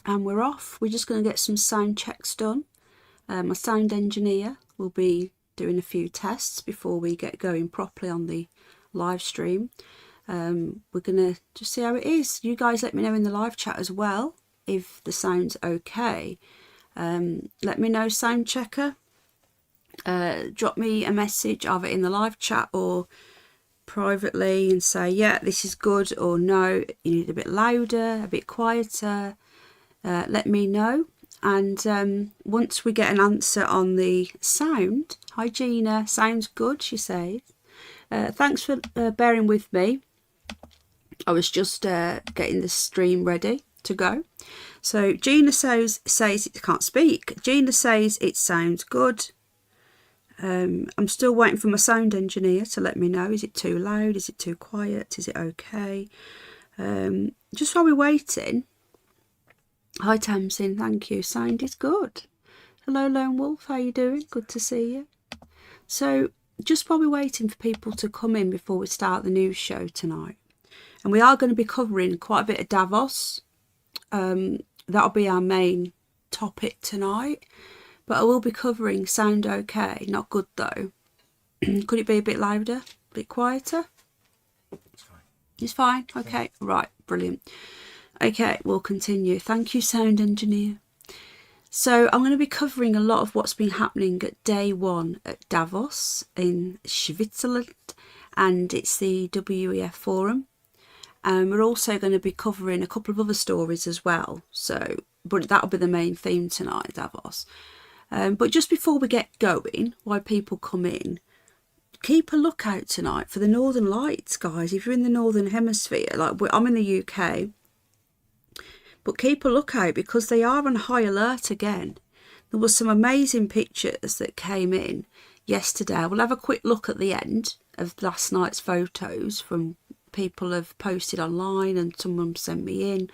and we're off. We're just going to get some sound checks done. My sound engineer will be doing a few tests before we get going properly on the live stream. We're going to just see how it is. You guys let me know in the live chat as well if the sound's okay. Let me know, sound checker. Drop me a message either in the live chat or privately and say, yeah, this is good, or no, you need a bit louder, a bit quieter. Let me know. And once we get an answer on the sound, hi Gina, sounds good, she says. Thanks for bearing with me. I was just getting the stream ready to go. So Gina says it can't speak. Gina says it sounds good. I'm still waiting for my sound engineer to let me know. Is it too loud? Is it too quiet? Is it okay? Just while we're waiting. Hi Tamsin, thank you. Sound is good. Hello Lone Wolf, how you doing? Good to see you. So just while we're waiting for people to come in before we start the news show tonight, and we are going to be covering quite a bit of Davos. That'll be our main topic tonight. But I will be covering sound okay, not good though. Could it be a bit louder, a bit quieter? It's fine. It's fine? Okay, right, brilliant. Okay, we'll continue. Thank you, sound engineer. So I'm going to be covering a lot of what's been happening at day one at Davos in Switzerland, and it's the WEF forum. We're also going to be covering a couple of other stories as well. So, but that'll be the main theme tonight, Davos. But just before we get going, while people come in, keep a lookout tonight for the Northern Lights, guys. If you're in the Northern Hemisphere, like I'm in the UK, but keep a lookout because they are on high alert again. There was some amazing pictures that came in yesterday. We'll have a quick look at the end of last night's photos from people have posted online and someone sent me in.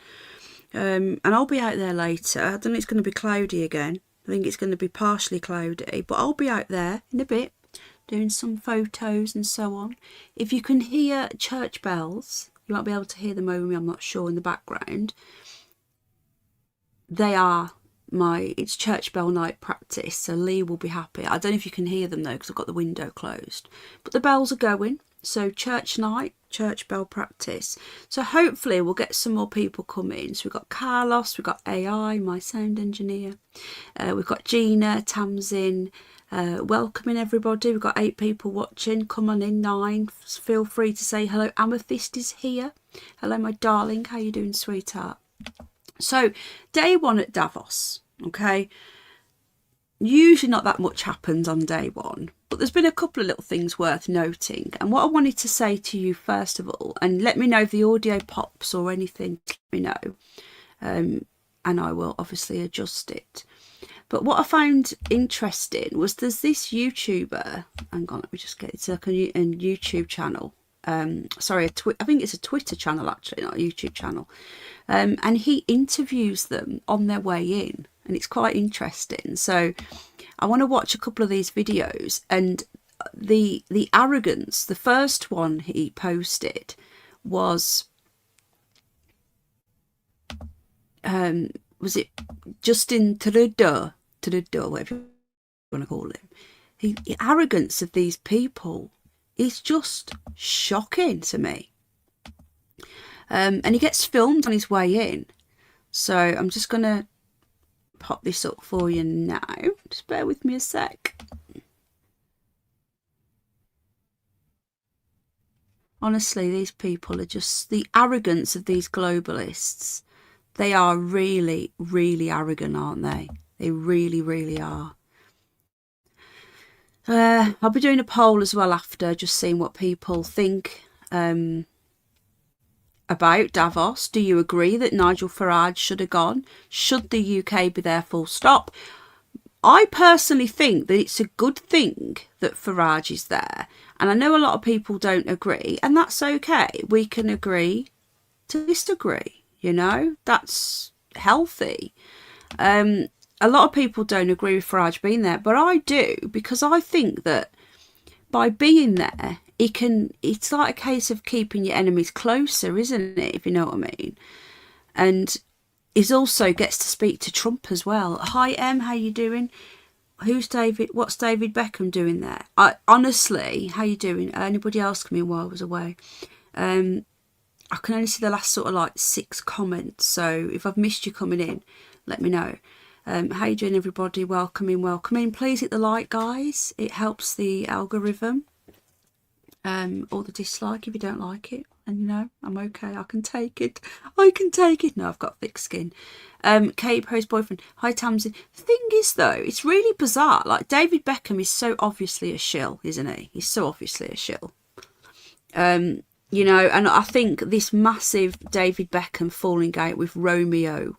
And I'll be out there later. I don't know, it's going to be cloudy again. I think it's going to be partially cloudy, but I'll be out there in a bit doing some photos and so on. If you can hear church bells, you might be able to hear them over me, I'm not sure, in the background. They are it's church bell night practice, so Lee will be happy. I don't know if you can hear them though because I've got the window closed. But the bells are going, so church night, church bell practice. So hopefully we'll get some more people coming. So we've got Carlos, we've got AI, my sound engineer. We've got Gina, Tamsin, welcoming everybody. We've got 8 people watching. Come on in, 9. Feel free to say hello. Amethyst is here. Hello, my darling. How you doing, sweetheart? So day one at Davos, okay? Usually not that much happens on day one, but there's been a couple of little things worth noting. And what I wanted to say to you first of all, and let me know if the audio pops or anything, let me know. And I will obviously adjust it. But what I found interesting was there's this YouTuber, hang on, let me just get it, it's like a YouTube channel. Sorry, I think it's a Twitter channel actually, not a YouTube channel. And he interviews them on their way in. And it's quite interesting. So I want to watch a couple of these videos, and the arrogance. The first one he posted was it Justin Trudeau, whatever you want to call him. The arrogance of these people is just shocking to me. And he gets filmed on his way in. So I'm just going to pop this up for you now. Just bear with me a sec. Honestly, these people are just the arrogance of these globalists. They are really, really arrogant, aren't they? They really, really are. I'll be doing a poll as well after, just seeing what people think about Davos. Do you agree that Nigel Farage should have gone? Should the UK be there full stop? I personally think that it's a good thing that Farage is there. And I know a lot of people don't agree, and that's okay. We can agree to disagree, you know? That's healthy. A lot of people don't agree with Farage being there, but I do, because I think that by being there, it's like a case of keeping your enemies closer, isn't it? If you know what I mean. And he also gets to speak to Trump as well. Hi Em, how you doing? Who's David? What's David Beckham doing there? Honestly, how you doing? Anybody else come in while I was away? I can only see the last sort of like 6 comments, so if I've missed you coming in, let me know. How you doing, everybody? Welcome in. Please hit the like, guys. It helps the algorithm. Or the dislike if you don't like it. And you know, I'm okay. I can take it. No, I've got thick skin. Katie Perry's boyfriend. Hi, Tamsin. The thing is, though, it's really bizarre. Like, David Beckham is so obviously a shill, isn't he? He's so obviously a shill. You know, and I think this massive David Beckham falling out with Romeo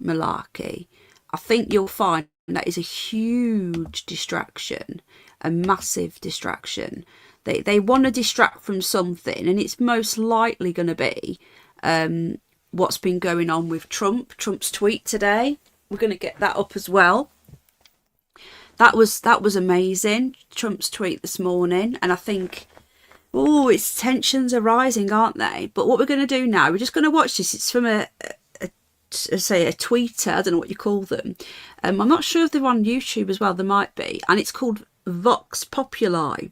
malarkey, I think you'll find that is a huge distraction, a massive distraction. They want to distract from something, and it's most likely going to be what's been going on with Trump's tweet today. We're going to get that up as well. That was amazing, Trump's tweet this morning, and I think, oh, its tensions are rising, aren't they? But what we're going to do now, we're just going to watch this. It's from a tweeter, I don't know what you call them. I'm not sure if they're on YouTube as well, there might be, and it's called Vox Populi,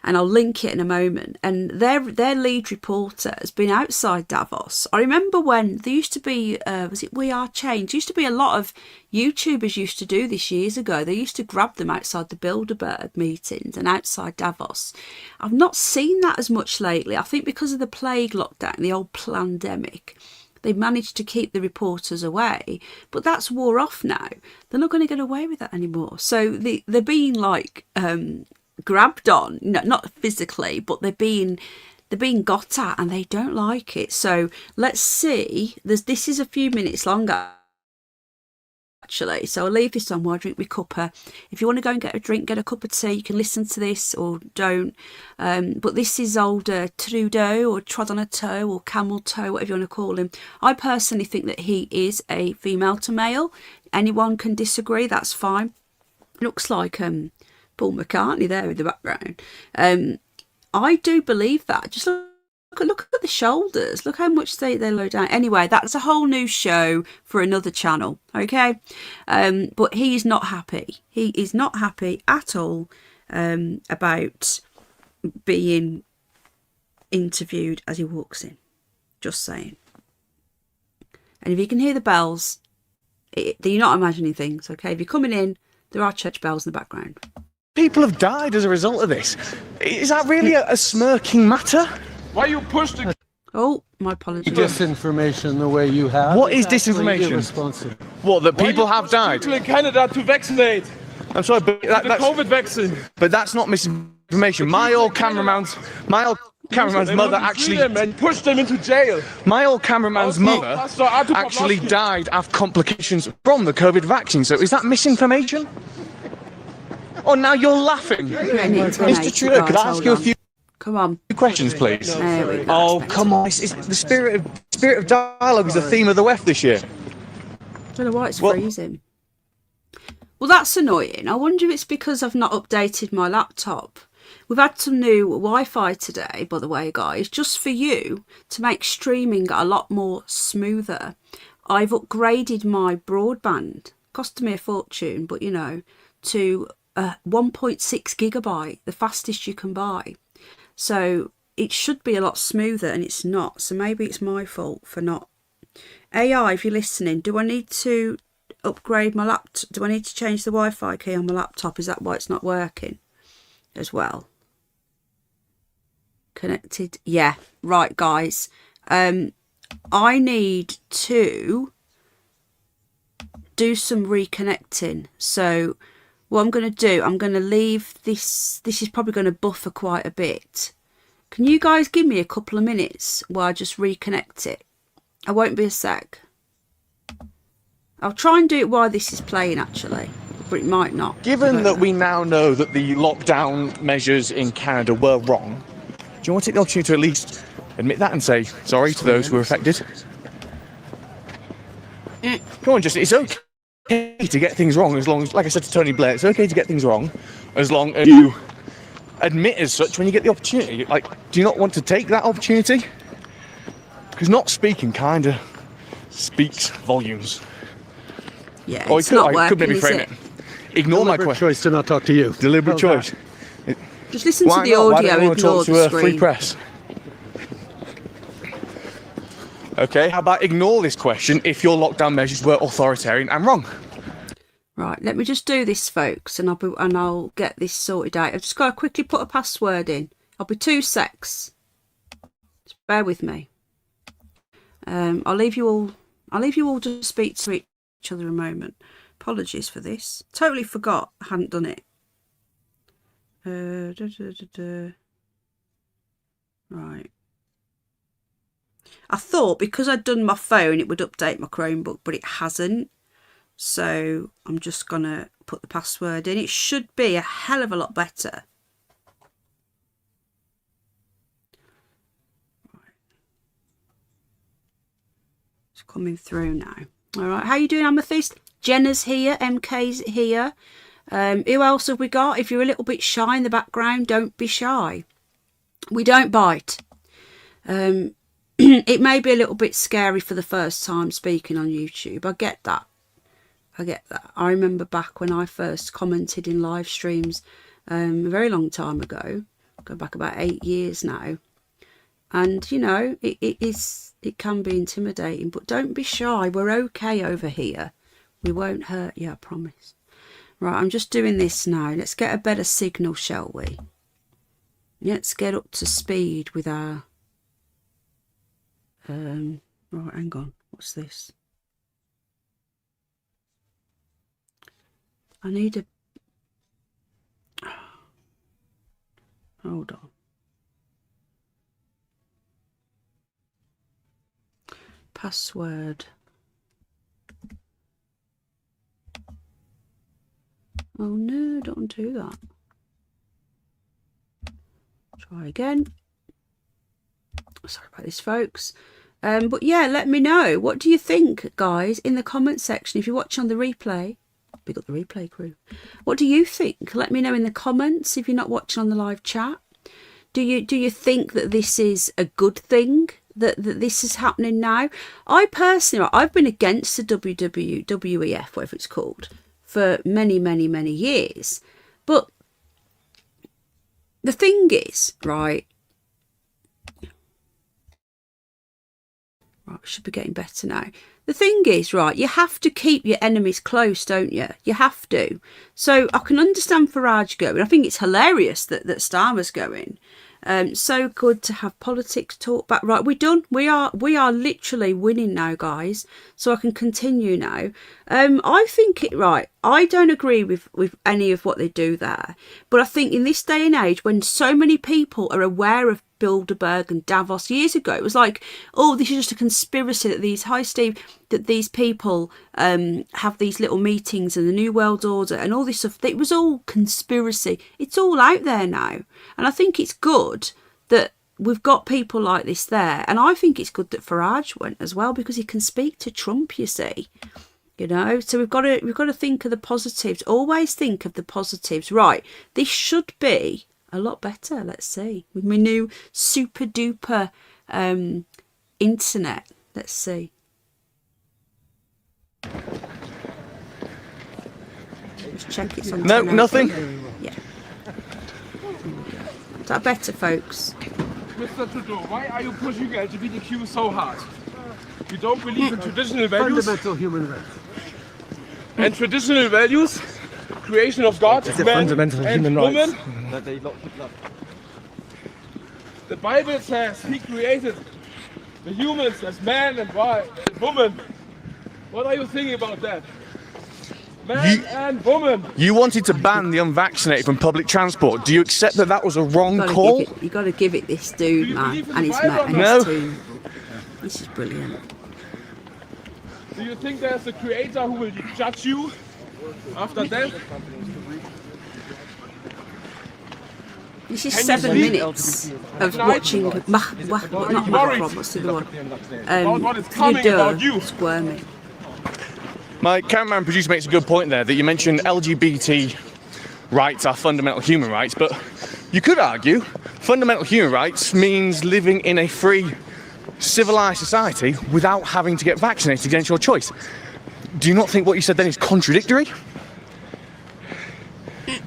and I'll link it in a moment. And their lead reporter has been outside Davos. I remember when there used to be, was it We Are Change? There used to be a lot of YouTubers used to do this years ago. They used to grab them outside the Bilderberg meetings and outside Davos. I've not seen that as much lately. I think because of the plague lockdown, the old plandemic, they managed to keep the reporters away, but that's wore off now. They're not going to get away with that anymore. So they're being like grabbed on, no, not physically, but they're being got at, and they don't like it. So let's see. This is a few minutes longer, actually, so I'll leave this on while I drink my cuppa. If you want to go and get a drink, get a cup of tea, you can listen to this or don't. But this is old Trudeau, or Trod on a Toe, or Camel Toe, whatever you want to call him. I personally think that he is a female to male. Anyone can disagree, that's fine. Looks like Paul McCartney there in the background. I do believe that. Just look at the shoulders. Look how much they low down. Anyway, that's a whole new show for another channel, okay? But he is not happy. He is not happy at all about being interviewed as he walks in. Just saying. And if you can hear the bells, you're not imagining things, okay? If you're coming in, there are church bells in the background. People have died as a result of this. Is that really a smirking matter? Why you pushed it? Oh, my apologies. Disinformation the way you have. What is disinformation? What, that people have died? People in Canada to vaccinate. I'm sorry, but The COVID vaccine. but that's not misinformation. My old cameraman's mother actually. And pushed them into jail. My old cameraman's mother actually died of complications from the COVID vaccine. So is that misinformation? Oh, now you're laughing. Mr. Trudeau, could I ask you a few questions, please? There we go. Oh, come on. It's the spirit of dialogue is the theme of the WEF this year. I don't know why it's freezing. Well, that's annoying. I wonder if it's because I've not updated my laptop. We've had some new Wi-Fi today, by the way, guys, just for you, to make streaming a lot more smoother. I've upgraded my broadband. Costed me a fortune, but you know, to 1.6 gigabyte, the fastest you can buy. So it should be a lot smoother, and it's not. So maybe it's my fault for not. AI, if you're listening, do I need to upgrade my laptop? Do I need to change the Wi-Fi key on my laptop? Is that why it's not working as well? Connected. Yeah, right, guys. I need to do some reconnecting. So what I'm going to do, I'm going to leave this. This is probably going to buffer quite a bit. Can you guys give me a couple of minutes while I just reconnect it? I won't be a sec. I'll try and do it while this is playing, actually, but it might not. Given that we now know that the lockdown measures in Canada were wrong, do you want to take the opportunity to at least admit that and say sorry to those who were affected? Come on, just it's okay to get things wrong as long as, like I said to Tony Blair, it's okay to get things wrong as long as you admit as such when you get the opportunity. Like, do you not want to take that opportunity? Because not speaking kind of speaks volumes. Yeah, Or it's not I could working, maybe is frame it? Ignore my Deliberate question. choice to not talk to you. Deliberate How's choice. that? Just listen to Why the not? Why audio, don't you want to ignore talk the to a screen. free press? Okay, how about ignore this question if your lockdown measures were authoritarian and wrong? Right, let me just do this, folks, and I'll get this sorted out. I've just got to quickly put a password in. I'll be 2 secs. Just bear with me. I'll leave you all to speak to each other a moment. Apologies for this. Totally forgot I hadn't done it. Right. I thought because I'd done my phone it would update my Chromebook, but it hasn't. So I'm just going to put the password in. It should be a hell of a lot better. It's coming through now. All right, how you doing, Amethyst? Jenna's here, MK's here. Who else have we got? If you're a little bit shy in the background, don't be shy. We don't bite. It may be a little bit scary for the first time speaking on YouTube. I get that. I remember back when I first commented in live streams a very long time ago. Go back about 8 years now. And, you know, it can be intimidating. But don't be shy. We're okay over here. We won't hurt you, I promise. Right, I'm just doing this now. Let's get a better signal, shall we? Let's get up to speed with our... right, hang on. What's this? I need a... Hold on. Password. Oh no, don't do that. Try again. Sorry about this, folks. But yeah, let me know. What do you think, guys, in the comment section? If you're watching on the replay, big up the replay crew. What do you think? Let me know in the comments if you're not watching on the live chat. Do you think that this is a good thing? That this is happening now? I personally, I've been against the WWF, whatever it's called, for many years. But the thing is, right, it should be getting better now. The thing is, right, you have to keep your enemies close, don't you? You have to. So I can understand Farage going. I think it's hilarious that Starmer's going. So good to have politics talk back. Right, we're done. We are literally winning now, guys. So I can continue now. I think right. I don't agree with any of what they do there. But I think in this day and age, when so many people are aware of Bilderberg and Davos years ago, it was like, oh, this is just a conspiracy that these people have these little meetings and the New World Order and all this stuff. It was all conspiracy. It's all out there now. And I think it's good that we've got people like this there. And I think it's good that Farage went as well, because he can speak to Trump, you see. You know, so we've got to think of the positives. Always think of the positives. Right, this should be a lot better. Let's see, with my new super duper internet. Let's see. Let's check it's on. No, nothing. Yeah. Is that better, folks? Mr. Trudeau, why are you pushing LGBTQ so hard? You don't believe in traditional values? Fundamental human rights. And traditional values? Creation of God, It's a man fundamental and human woman? rights. The Bible says he created the humans as man and woman. What are you thinking about that? Man and woman. You wanted to ban the unvaccinated from public transport. Do you accept that that was a wrong call? You got to give it this dude, you man, believe in and the his Bible or mate and not? his team. This is brilliant. Do you think there's a creator who will judge you after death? This is Can you 7 sleep? minutes of watching not Macron, what's the other one? About what is coming about you. Squirming. My cameraman producer makes a good point there, that you mentioned LGBT rights are fundamental human rights, but you could argue fundamental human rights means living in a free civilized society without having to get vaccinated against your choice. Do you not think what you said then is contradictory?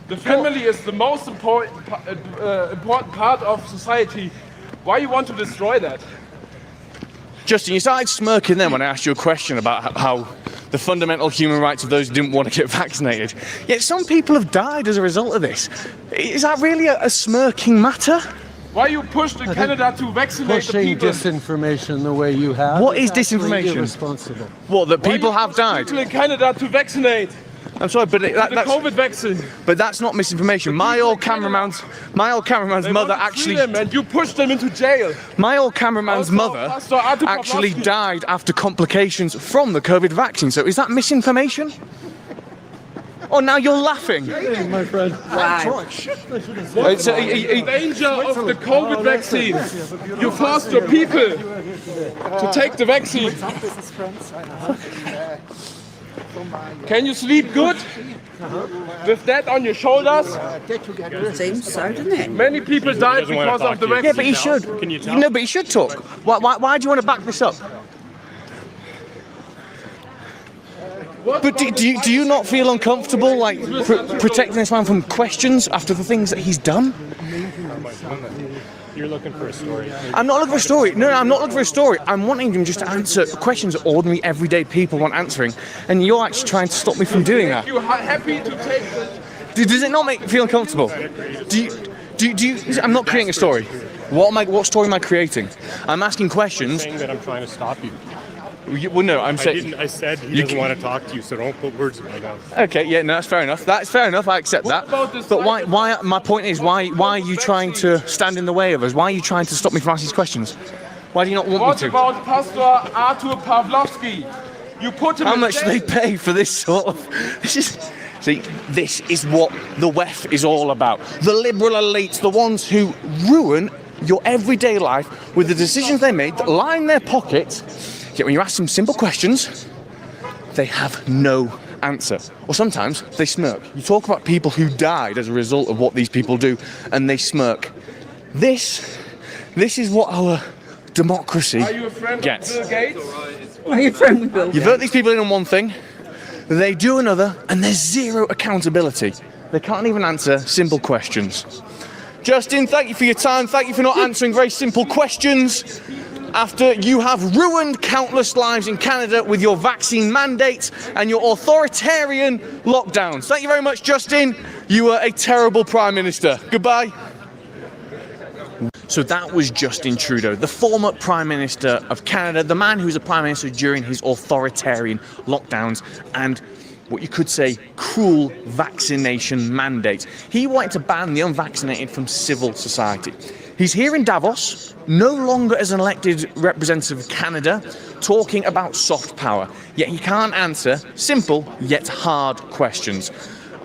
The family is the most important part of society. Why you want to destroy that? Justin, you started smirking then when I asked you a question about how the fundamental human rights of those who didn't want to get vaccinated. Yet some people have died as a result of this. Is that really a smirking matter? Why you pushed in Canada to vaccinate the Pushing people? disinformation the way you have. What is absolutely disinformation? Irresponsible. What, that people Why you have pushed died? people in Canada to vaccinate I'm sorry, but the COVID vaccine. that's not misinformation. My old cameraman's They mother want to actually. free them and you pushed them into jail. My old cameraman's Also, mother Pastor Artur actually Pawlowski. died after complications from the COVID vaccine. So is that misinformation? Oh, now you're laughing. My friend. Wow. It's, Danger of the COVID vaccine. You forced your people to take the vaccine. Can you sleep good with that on your shoulders? Seems so, doesn't it? Many people died because of the vaccine. yeah, but he should. No, but he should talk. Why do you want to back this up? But do you not feel uncomfortable, like, protecting this man from questions after the things that he's done? You're looking for a story. I'm not looking for a story. No, I'm not looking for a story. I'm wanting him just to answer questions that ordinary, everyday people want answering, and you're actually trying to stop me from doing that. You are happy to take the... Does it not make you feel uncomfortable? Do you? I'm not creating a story. What story am I creating? I'm asking questions. Saying that I'm trying to stop you. Well, no, I'm saying. I said he doesn't want to talk to you, so don't put words in my mouth. Okay, yeah, no, that's fair enough. That's fair enough. I accept that. about this But why? My point is, why are you trying to stand in the way of us? Why are you trying to stop me from asking these questions? Why do you not want What me to? about Pastor Artur Pawlowski? You put him How in much do jail. they pay for this sort of? See, this is what the WEF is all about. The liberal elites, the ones who ruin your everyday life with the decisions they made that lie in their pockets. Yet when you ask them simple questions, they have no answer. Or sometimes they smirk. You talk about people who died as a result of what these people do, and they smirk. This is what our democracy Are you a friend gets. of Bill Gates? Are you friend with Bill? You vote these people in on one thing, they do another, and there's zero accountability. They can't even answer simple questions. Justin, thank you for your time. Thank you for not answering very simple questions after you have ruined countless lives in Canada with your vaccine mandates and your authoritarian lockdowns. Thank you very much, Justin. You were a terrible Prime Minister. Goodbye. So that was Justin Trudeau, the former Prime Minister of Canada, the man who was a Prime Minister during his authoritarian lockdowns and what you could say cruel vaccination mandates. He wanted to ban the unvaccinated from civil society. He's here in Davos, no longer as an elected representative of Canada, talking about soft power, yet he can't answer simple yet hard questions.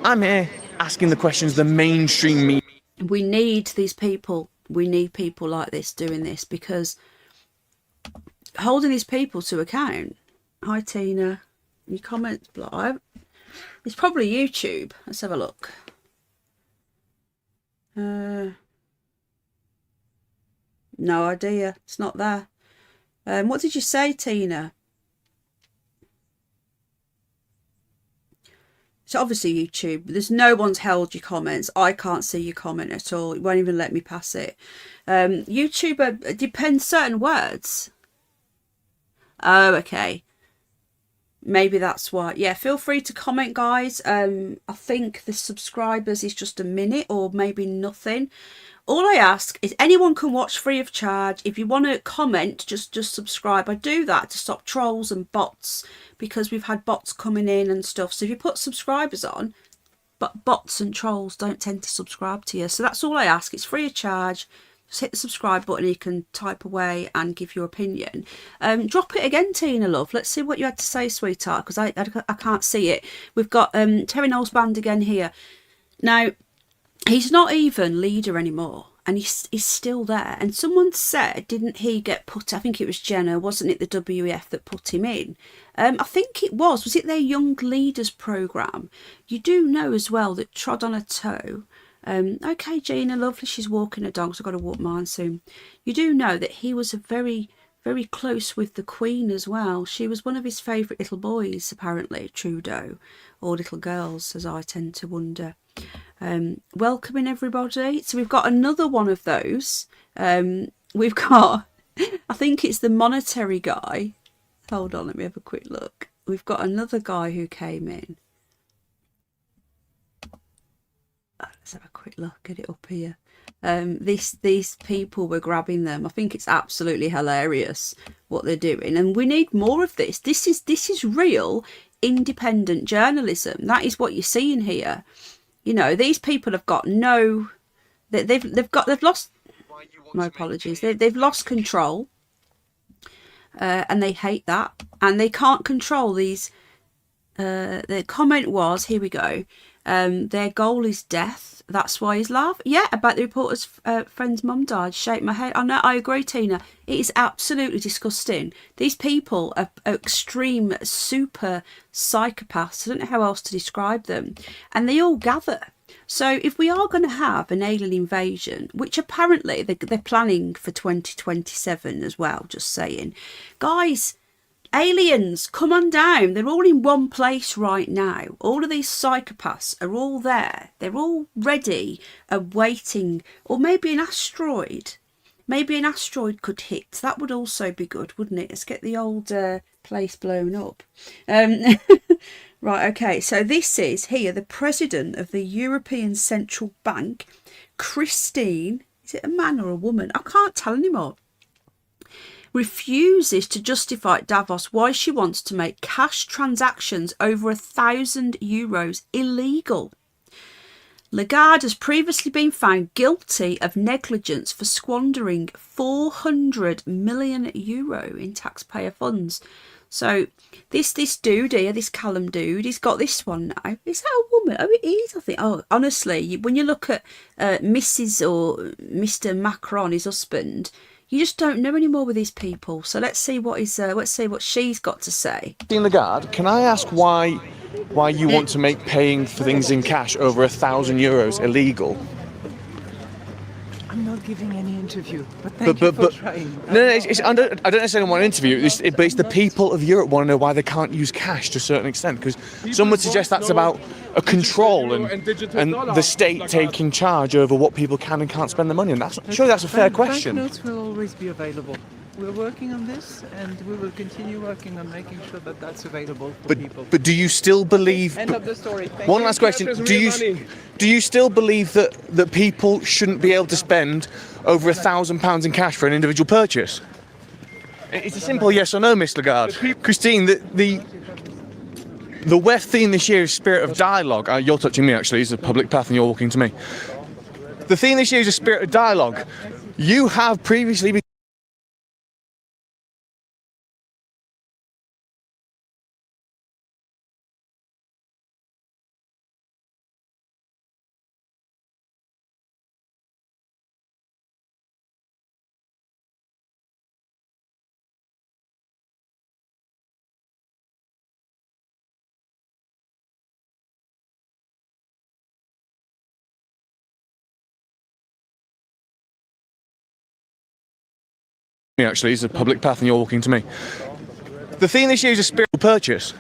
I'm here asking the questions the mainstream media. We need these people. We need people like this doing this, because holding these people to account. Hi Tina, your comments live. It's probably YouTube. Let's have a look. No idea. It's not there. What did you say, Tina? It's obviously YouTube. There's no one's held your comments. I can't see your comment at all. It won't even let me pass it. YouTube depends certain words. Oh, okay. Maybe that's why. Yeah, feel free to comment, guys. I think the subscribers is just a minute or maybe nothing. All I ask is anyone can watch free of charge. If you want to comment, just subscribe. I do that to stop trolls and bots, because we've had bots coming in and stuff. So if you put subscribers on, but bots and trolls don't tend to subscribe to you. So that's all I ask. It's free of charge. Just hit the subscribe button and you can type away and give your opinion. Drop it again, Tina, love. Let's see what you had to say, sweetheart, because I can't see it. We've got Terry Knowles Band again here. Now, he's not even leader anymore, and he's still there. And someone said, didn't he get put, I think it was Jenna, wasn't it the WEF that put him in? I think it was it their Young Leaders programme? You do know as well that Trod on a Toe, okay, Gina, lovely, she's walking her dog, so I've got to walk mine soon. You do know that he was a very, very close with the Queen as well. She was one of his favourite little boys, apparently, Trudeau, or little girls, as I tend to wonder. Welcoming everybody. So we've got another one of those. We've got, I think it's the monetary guy. Hold on, let me have a quick look. We've got another guy who came in. Let's have a quick look, get it up here. These people were grabbing them. I think it's absolutely hilarious what they're doing, and we need more of this. This is real independent journalism. That is what you're seeing here. You know, these people have got no, they've lost. My apologies. They've lost control, and they hate that, and they can't control these. The comment was, here we go. Their goal is death. That's why he's laughing. Yeah, about the reporter's friend's mum died. Shake my head. I know. I agree, Tina. It is absolutely disgusting. These people are extreme, super psychopaths. I don't know how else to describe them. And they all gather. So if we are going to have an alien invasion, which apparently they're planning for 2027 as well, just saying, guys, aliens, come on down. They're all in one place right now. All of these psychopaths are all there. They're all ready, awaiting, or maybe an asteroid. Maybe an asteroid could hit. That would also be good, wouldn't it? Let's get the old place blown up. Right, okay. So this is here the president of the European Central Bank, Christine. Is it a man or a woman? I can't tell anymore. Refuses to justify at Davos why she wants to make cash transactions over €1,000 illegal. Lagarde has previously been found guilty of negligence for squandering €400 million in taxpayer funds. So this dude here, this Callum dude, he's got this one now. Is that a woman? Oh, it is, I think. Oh, honestly, when you look at Mrs. or Mr. Macron, his husband, you just don't know anymore with these people. So let's see what she's got to say. Lagarde, can I ask why you want to make paying for things in cash over €1,000 illegal? I'm not giving any interview, but thank you for trying. No, I don't necessarily want an interview, but it's the people of Europe want to know why they can't use cash to a certain extent, because some would suggest that's about a control and the state taking charge over what people can and can't spend their money on. Surely that's a fair question. Banknotes will always be available. We're working on this, and we will continue working on making sure that that's available for people. But do you still believe? End of the story. One last question: Do you still believe that people shouldn't be able to spend over £1,000 in cash for an individual purchase? It's a simple yes or no, Miss Lagarde. Christine, the WEF theme this year is Spirit of Dialogue. You're touching me, actually. It's a public path and you're walking to me. The theme this year is a Spirit of Dialogue. You have previously been actually, it's a public path and you're walking to me. The theme this year is a spiritual purchase.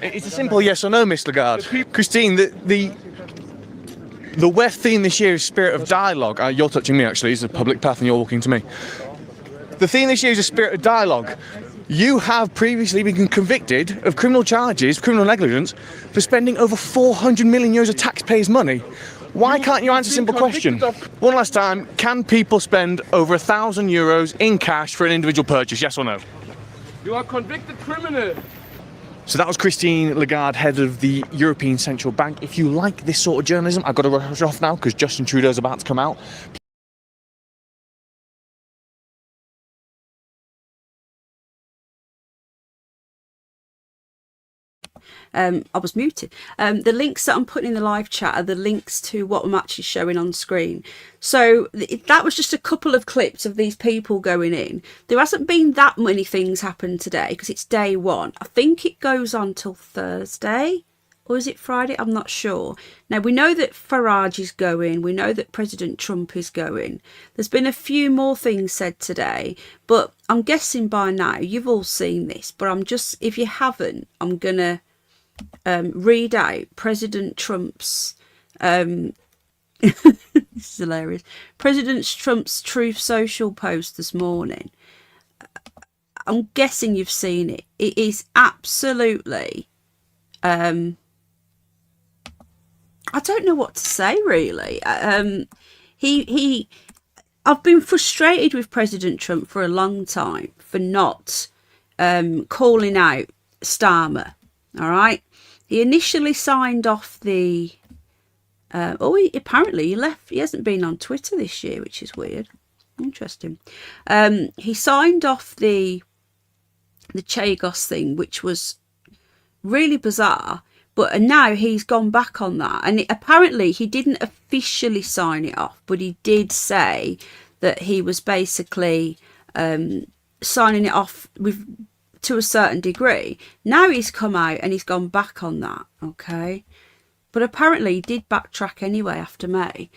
It's a simple yes or no, Miss Lagarde. Christine, the WEF theme this year is Spirit of Dialogue. You're touching me, actually. It's a public path and you're walking to me. The theme this year is a Spirit of Dialogue. You have previously been convicted of criminal charges, criminal negligence, for spending over €400 million of taxpayers' money. Why can't you answer a simple question? One last time, can people spend over €1,000 in cash for an individual purchase, yes or no? You are convicted criminal. So that was Christine Lagarde, head of the European Central Bank. If you like this sort of journalism, I've got to rush off now because Justin Trudeau's about to come out. I was muted. The links that I'm putting in the live chat are the links to what I'm actually showing on screen. So that was just a couple of clips of these people going in. There hasn't been that many things happen today because it's day one. I think it goes on till Thursday or is it Friday? I'm not sure. Now, we know that Farage is going. We know that President Trump is going. There's been a few more things said today, but I'm guessing by now you've all seen this. But I'm just, if you haven't, I'm going to read out President Trump's, this is hilarious, President Trump's Truth Social post this morning. I'm guessing you've seen it. It is absolutely... I don't know what to say, really. I've been frustrated with President Trump for a long time for not calling out Starmer. All right, he initially signed off the. Apparently he left. He hasn't been on Twitter this year, which is weird. Interesting. He signed off the Chagos thing, which was really bizarre. But now he's gone back on that. And apparently he didn't officially sign it off, but he did say that he was basically signing it off to a certain degree. Now he's come out and he's gone back on that, okay? But apparently he did backtrack anyway after May.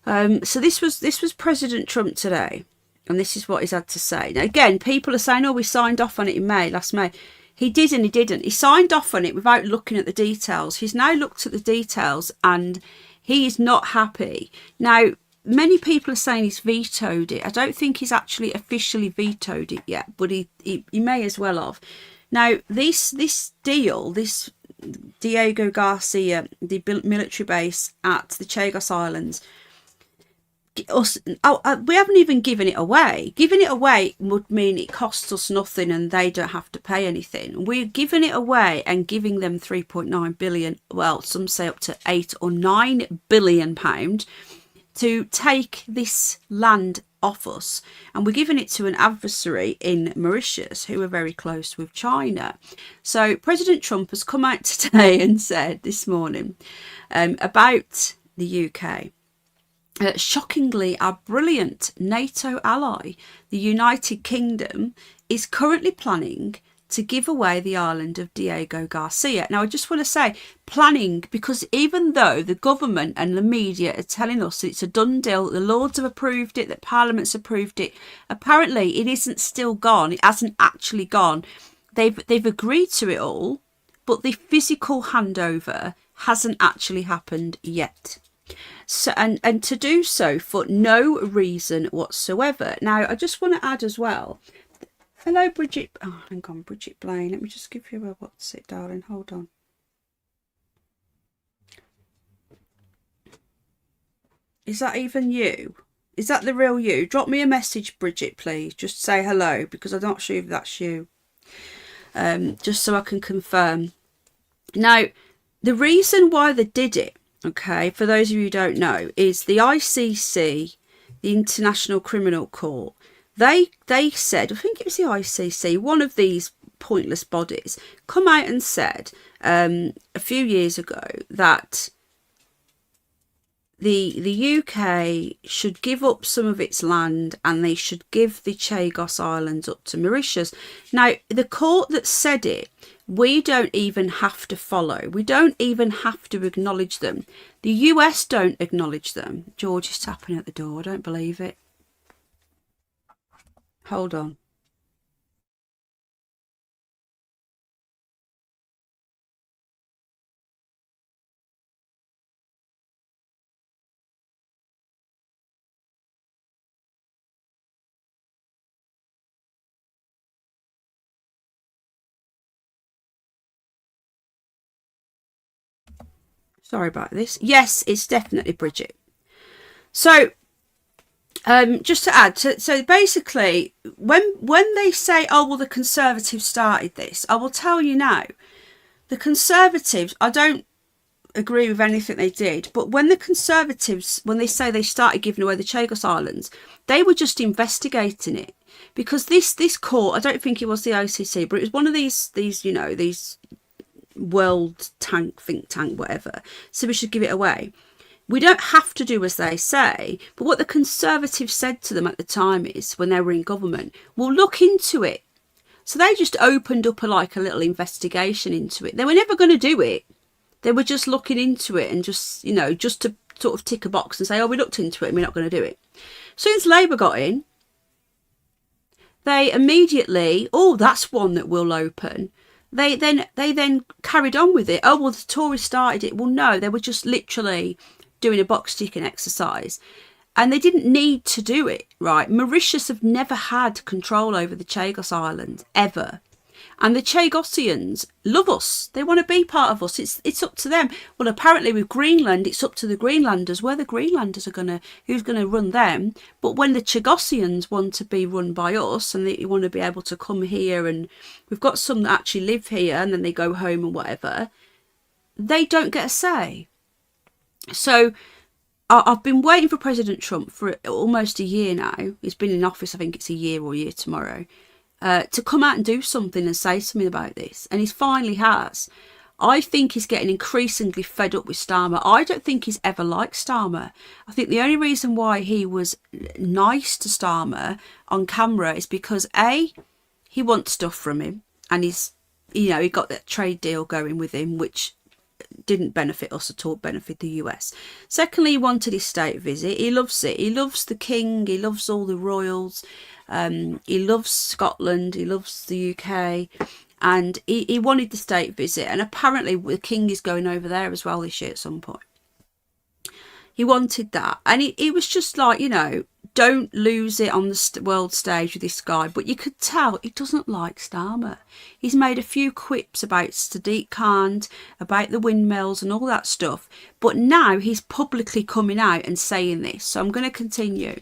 So this was President Trump today, and this is what he's had to say. Now, again, people are saying, oh, we signed off on it in last May. He did and he didn't. He signed off on it without looking at the details. He's now looked at the details and he is not happy. Now, many people are saying he's vetoed it. I don't think he's actually officially vetoed it yet, but he may as well have. Now, this deal, this Diego Garcia, the military base at the Chagos Islands, we haven't even given it away. Giving it away would mean it costs us nothing and they don't have to pay anything. We're giving it away and giving them 3.9 billion, well, some say up to 8 or 9 billion pound to take this land off us. And we're giving it to an adversary in Mauritius who are very close with China. So President Trump has come out today and said this morning about the UK. Shockingly, our brilliant NATO ally, the United Kingdom, is currently planning to give away the island of Diego Garcia. Now, I just want to say planning, because even though the government and the media are telling us that it's a done deal, that the Lords have approved it, that Parliament's approved it, apparently it isn't still gone. It hasn't actually gone. They've agreed to it all, but the physical handover hasn't actually happened yet. So and to do so for no reason whatsoever. Now, I just want to add as well. Hello, Bridget. Oh, hang on, Bridget Blaine. Let me just give you a what's it, darling. Hold on. Is that even you? Is that the real you? Drop me a message, Bridget, please. Just say hello, because I'm not sure if that's you. Just so I can confirm. Now, the reason why they did it, okay, for those of you who don't know, is the ICC, the International Criminal Court, they said, I think it was the ICC, one of these pointless bodies, come out and said a few years ago that the UK should give up some of its land and they should give the Chagos Islands up to Mauritius. Now, the court that said it, we don't even have to follow. We don't even have to acknowledge them. The US don't acknowledge them. George is tapping at the door. I don't believe it. Hold on. Sorry about this. Yes, it's definitely Bridget. So, just to add, so basically, when they say, oh, well, the Conservatives started this, I will tell you now, the Conservatives, I don't agree with anything they did, but when the Conservatives, when they say they started giving away the Chagos Islands, they were just investigating it. Because this court, I don't think it was the ICC, but it was one of these you know, these world think tank, whatever. So we should give it away. We don't have to do as they say, but what the Conservatives said to them at the time is, when they were in government, we'll look into it. So they just opened up a little investigation into it. They were never going to do it. They were just looking into it and just, you know, just to sort of tick a box and say, oh, we looked into it and we're not going to do it. Since Labour got in, they immediately, oh, that's one that will open. They then carried on with it. Oh, well, the Tories started it. Well, no, they were just literally doing a box ticking exercise. And they didn't need to do it, right? Mauritius have never had control over the Chagos Islands, ever. And the Chagosians love us. They want to be part of us. It's up to them. Well, apparently with Greenland, it's up to the Greenlanders where the Greenlanders are who's going to run them. But when the Chagosians want to be run by us and they want to be able to come here, and we've got some that actually live here and then they go home and whatever, they don't get a say. So I've been waiting for President Trump for almost a year now. He's been in office, I think it's a year or a year tomorrow. To come out and do something and say something about this, and he finally has. I think he's getting increasingly fed up with Starmer. I don't think he's ever liked Starmer. I think the only reason why he was nice to Starmer on camera is because A, he wants stuff from him, and he's, you know, he got that trade deal going with him, which didn't benefit us at all, benefit the US. Secondly, he wanted his state visit. He loves it. He loves the king. He loves all the royals. He loves Scotland. He loves the UK. And he wanted the state visit. And apparently the king is going over there as well this year at some point. He wanted that. And he was just like, you know, don't lose it on the world stage with this guy. But you could tell he doesn't like Starmer. He's made a few quips about Sadiq Khan, about the windmills and all that stuff. But now he's publicly coming out and saying this. So I'm going to continue.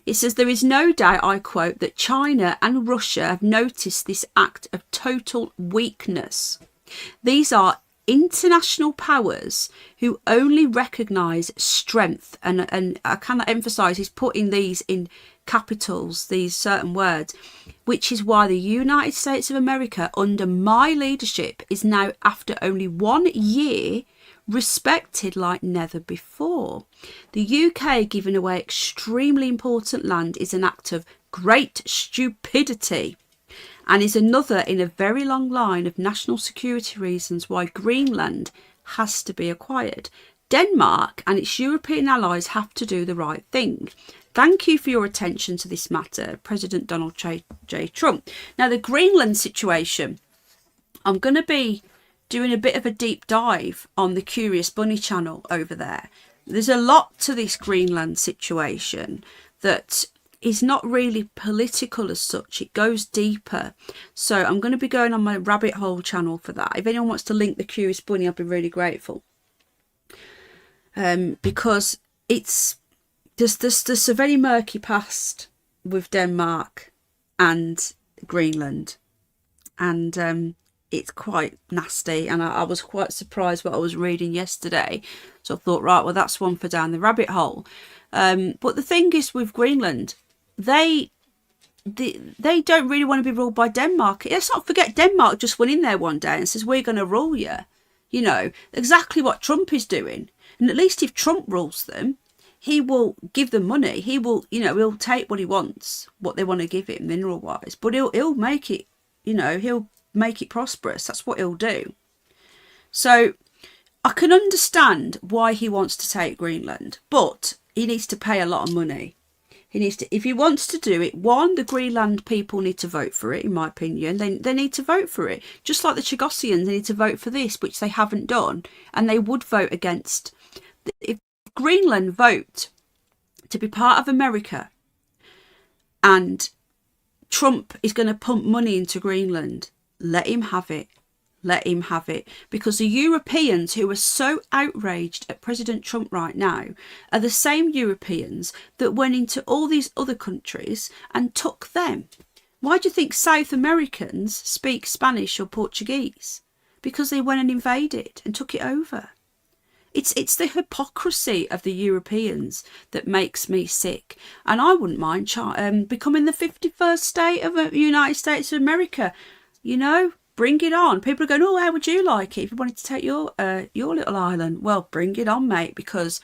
It says, there is no doubt, I quote, that China and Russia have noticed this act of total weakness. These are international powers who only recognise strength, and I cannot emphasise, he's putting these in capitals, these certain words, which is why the United States of America under my leadership is now, after only 1 year, respected like never before. The UK giving away extremely important land is an act of great stupidity, and is another in a very long line of national security reasons why Greenland has to be acquired. Denmark and its European allies have to do the right thing. Thank you for your attention to this matter, President Donald J. Trump. Now, the Greenland situation, I'm going to be doing a bit of a deep dive on the Curious Bunny channel over there. There's a lot to this Greenland situation that is not really political as such. It goes deeper. So I'm going to be going on my rabbit hole channel for that. If anyone wants to link the Curious Bunny, I'll be really grateful. Because there's a very murky past with Denmark and Greenland. And it's quite nasty. And I was quite surprised what I was reading yesterday. So I thought, right, well, that's one for down the rabbit hole. But the thing is with Greenland, they don't really want to be ruled by Denmark. Let's not forget, Denmark just went in there one day and says, we're going to rule you. You know, exactly what Trump is doing. And at least if Trump rules them, he will give them money. He will, you know, he'll take what he wants, what they want to give him mineral wise. But he'll make it, you know, he'll make it prosperous. That's what he'll do. So I can understand why he wants to take Greenland, but he needs to pay a lot of money. He needs to, if he wants to do it, one, the Greenland people need to vote for it, in my opinion. They need to vote for it. Just like the Chagosians, they need to vote for this, which they haven't done. And they would vote against. If Greenland vote to be part of America and Trump is going to pump money into Greenland, let him have it. Let him have it, because the Europeans who are so outraged at President Trump right now are the same Europeans that went into all these other countries and took them. Why do you think South Americans speak Spanish or Portuguese? Because they went and invaded and took it over. It's the hypocrisy of the Europeans that makes me sick. And I wouldn't mind becoming the 51st state of the United States of America, you know. Bring it on. People are going, oh, how would you like it if you wanted to take your little island? Well, bring it on, mate, because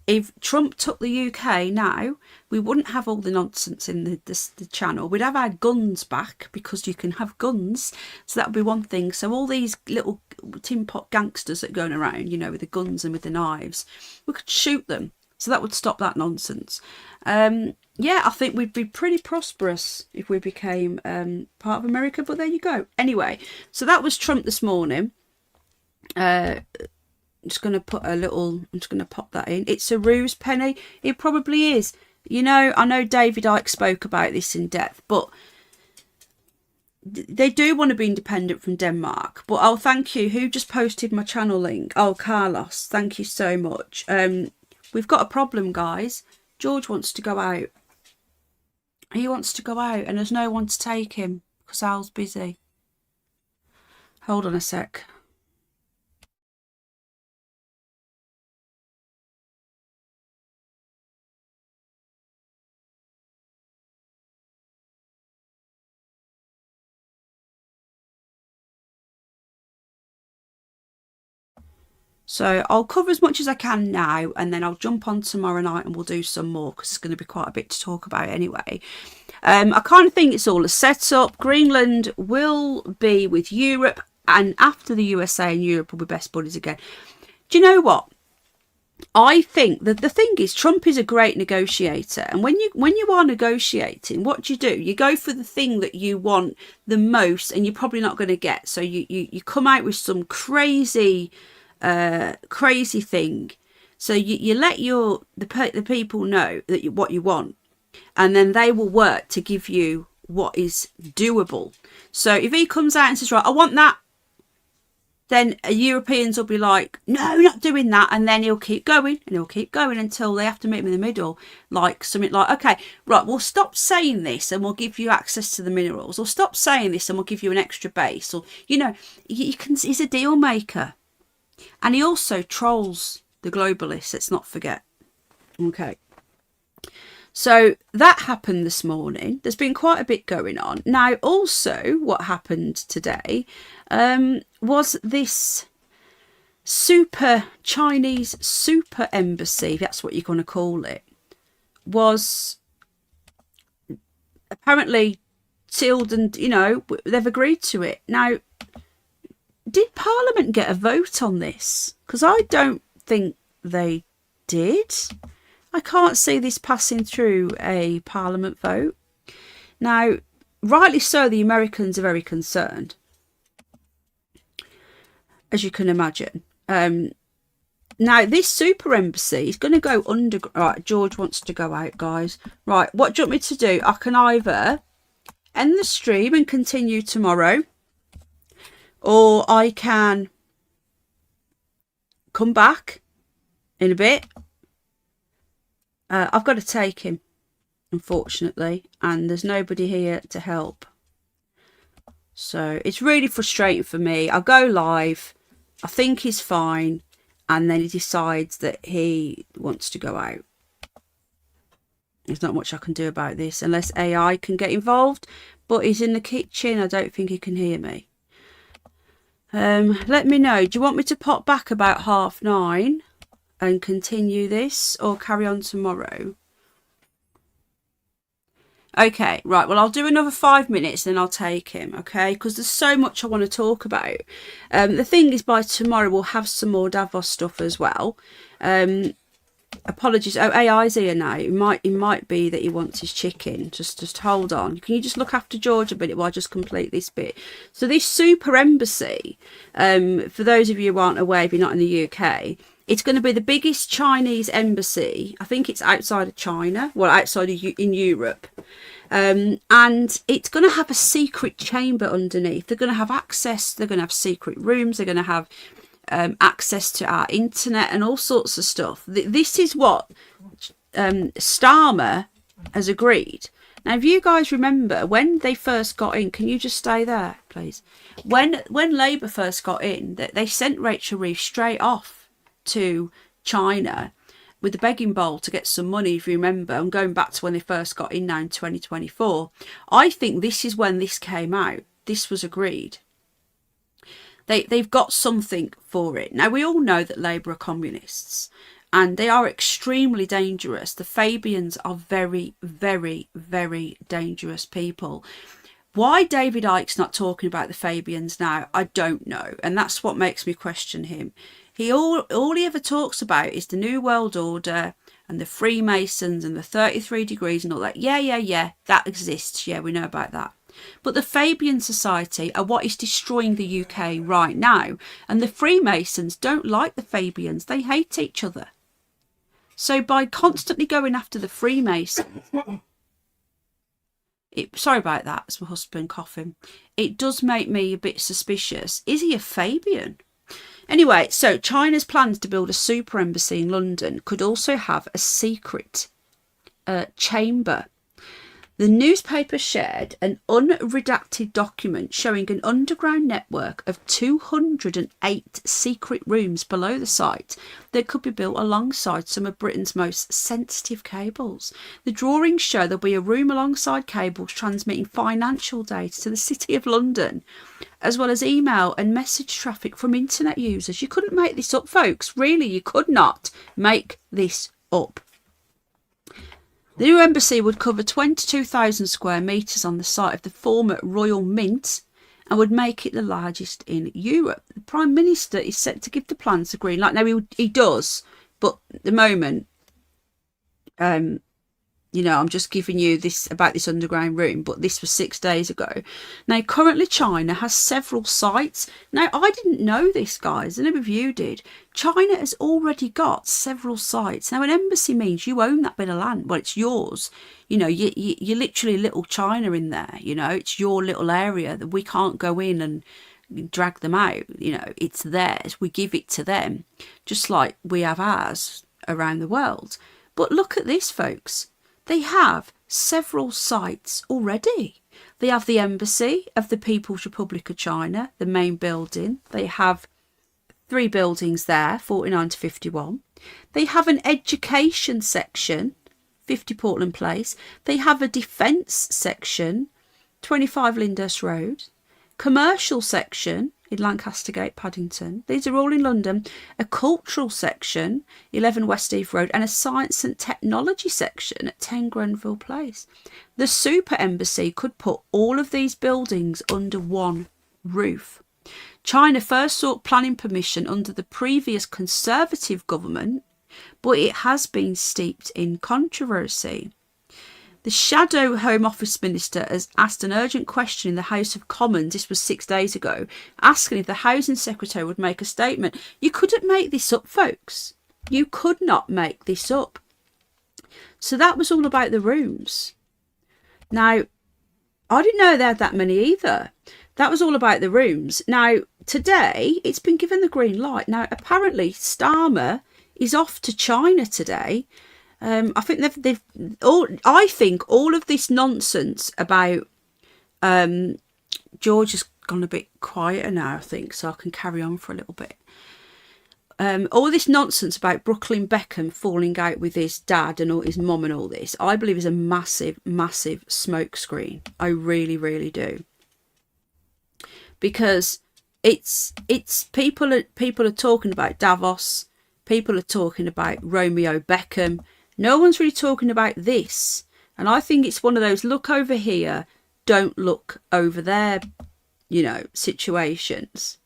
if Trump took the UK now, we wouldn't have all the nonsense in the channel. We'd have our guns back, because you can have guns. So that would be one thing. So all these little tin pot gangsters that are going around, you know, with the guns and with the knives. We could shoot them. So that would stop that nonsense. Yeah, I think we'd be pretty prosperous if we became part of America, but there you go. Anyway, so that was Trump this morning. I'm just going to put a little, I'm just going to pop that in. It's a ruse, Penny. It probably is. You know, I know David Icke spoke about this in depth, but they do want to be independent from Denmark. But oh, thank you. Who just posted my channel link? Oh, Carlos, thank you so much. We've got a problem, guys. George wants to go out. He wants to go out and there's no one to take him because Al's busy. Hold on a sec. So I'll cover as much as I can now, and then I'll jump on tomorrow night and we'll do some more because it's going to be quite a bit to talk about anyway. I kind of think it's all a setup. Greenland will be with Europe, and after the USA and Europe will be best buddies again. Do you know what? I think that the thing is, Trump is a great negotiator, and when you are negotiating, what do? You go for the thing that you want the most, and you're probably not going to get. So you come out with some crazy thing. So you let the people know that what you want, and then they will work to give you what is doable. So if he comes out and says, right, I want that, then Europeans will be like, no, not doing that. And then he'll keep going and he'll keep going until they have to meet him in the middle. Like something like, okay, right, we'll stop saying this and we'll give you access to the minerals. Or stop saying this and we'll give you an extra base. Or, you know, he's a deal maker. And he also trolls the globalists, let's not forget. Okay. So that happened this morning. There's been quite a bit going on. Now, also, what happened today was this Chinese super embassy, if that's what you're going to call it, was apparently sealed and, you know, they've agreed to it. Now, did Parliament get a vote on this? Because I don't think they did. I can't see this passing through a Parliament vote. Now, rightly so, the Americans are very concerned, as you can imagine. Now, this super embassy is going to go under... Right, George wants to go out, guys. Right, what do you want me to do? I can either end the stream and continue tomorrow, or I can come back in a bit. I've got to take him, unfortunately, and there's nobody here to help. So it's really frustrating for me. I go live, I think he's fine, and then he decides that he wants to go out. There's not much I can do about this unless AI can get involved, but he's in the kitchen. I don't think he can hear me. Let me know. Do you want me to pop back about 9:30 and continue this, or carry on tomorrow? Okay, right, well, I'll do another 5 minutes, then I'll take him, okay? Because there's so much I want to talk about. The thing is, by tomorrow, we'll have some more Davos stuff as well. Apologies. Oh, AI's here now. It might be that he wants his chicken. Just hold on. Can you just look after George a minute while I just complete this bit? So this super embassy, for those of you who aren't aware, if you're not in the UK, it's going to be the biggest Chinese embassy. I think it's outside of China. Well, outside of in Europe. And it's going to have a secret chamber underneath. They're going to have access. They're going to have secret rooms. They're going to have access to our internet and all sorts of stuff. This is what Starmer has agreed. Now, if you guys remember when they first got in, can you just stay there, please? When Labour first got in, they sent Rachel Reeves straight off to China with the begging bowl to get some money, if you remember. I'm going back to when they first got in now in 2024. I think this is when this came out. This was agreed. They've got something for it. Now, we all know that Labour are communists and they are extremely dangerous. The Fabians are very, very, very dangerous people. Why David Icke's not talking about the Fabians now, I don't know. And that's what makes me question him. All he ever talks about is the New World Order and the Freemasons and the 33 degrees and all that. Yeah, that exists. Yeah, we know about that. But the Fabian Society are what is destroying the UK right now. And the Freemasons don't like the Fabians. They hate each other. So by constantly going after the Freemasons... sorry about that, it's my husband coughing. It does make me a bit suspicious. Is he a Fabian? Anyway, so China's plans to build a super embassy in London could also have a secret chamber. The newspaper shared an unredacted document showing an underground network of 208 secret rooms below the site that could be built alongside some of Britain's most sensitive cables. The drawings show there'll be a room alongside cables transmitting financial data to the City of London, as well as email and message traffic from internet users. You couldn't make this up, folks. Really, you could not make this up. The new embassy would cover 22,000 square metres on the site of the former Royal Mint and would make it the largest in Europe. The Prime Minister is set to give the plans the green light. Now, he does, but at the moment, you know, I'm just giving you this about this underground room, but this was 6 days ago. Now, currently China has several sites. Now, I didn't know this, guys, and none of you did. China has already got several sites. Now, an embassy means you own that bit of land. Well, it's yours. You know, you're literally little China in there. You know, it's your little area that we can't go in and drag them out. You know, it's theirs. We give it to them, just like we have ours around the world. But look at this, folks. They have several sites already. They have the Embassy of the People's Republic of China, the main building. They have 3 buildings there, 49 to 51. They have an education section, 50 Portland Place. They have a defence section, 25 Lyndhurst Road. Commercial section in Lancaster Gate, Paddington. These are all in London. A cultural section, 11 Westheath Road, and a science and technology section at 10 Grenville Place. The super embassy could put all of these buildings under one roof. China first sought planning permission under the previous Conservative government, but it has been steeped in controversy. The shadow Home Office Minister has asked an urgent question in the House of Commons, this was 6 days ago, asking if the Housing Secretary would make a statement. You couldn't make this up, folks. You could not make this up. So that was all about the rooms. Now, I didn't know they had that many either. That was all about the rooms. Now, today, it's been given the green light. Now, apparently, Starmer is off to China today. I think I think all of this nonsense about George has gone a bit quieter now, I think, so I can carry on for a little bit. All this nonsense about Brooklyn Beckham falling out with his dad and all his mum and all this, I believe is a massive, massive smokescreen. I really, really do. Because it's people are talking about Davos, people are talking about Romeo Beckham. No one's really talking about this. And I think it's one of those look over here, don't look over there, you know, situations.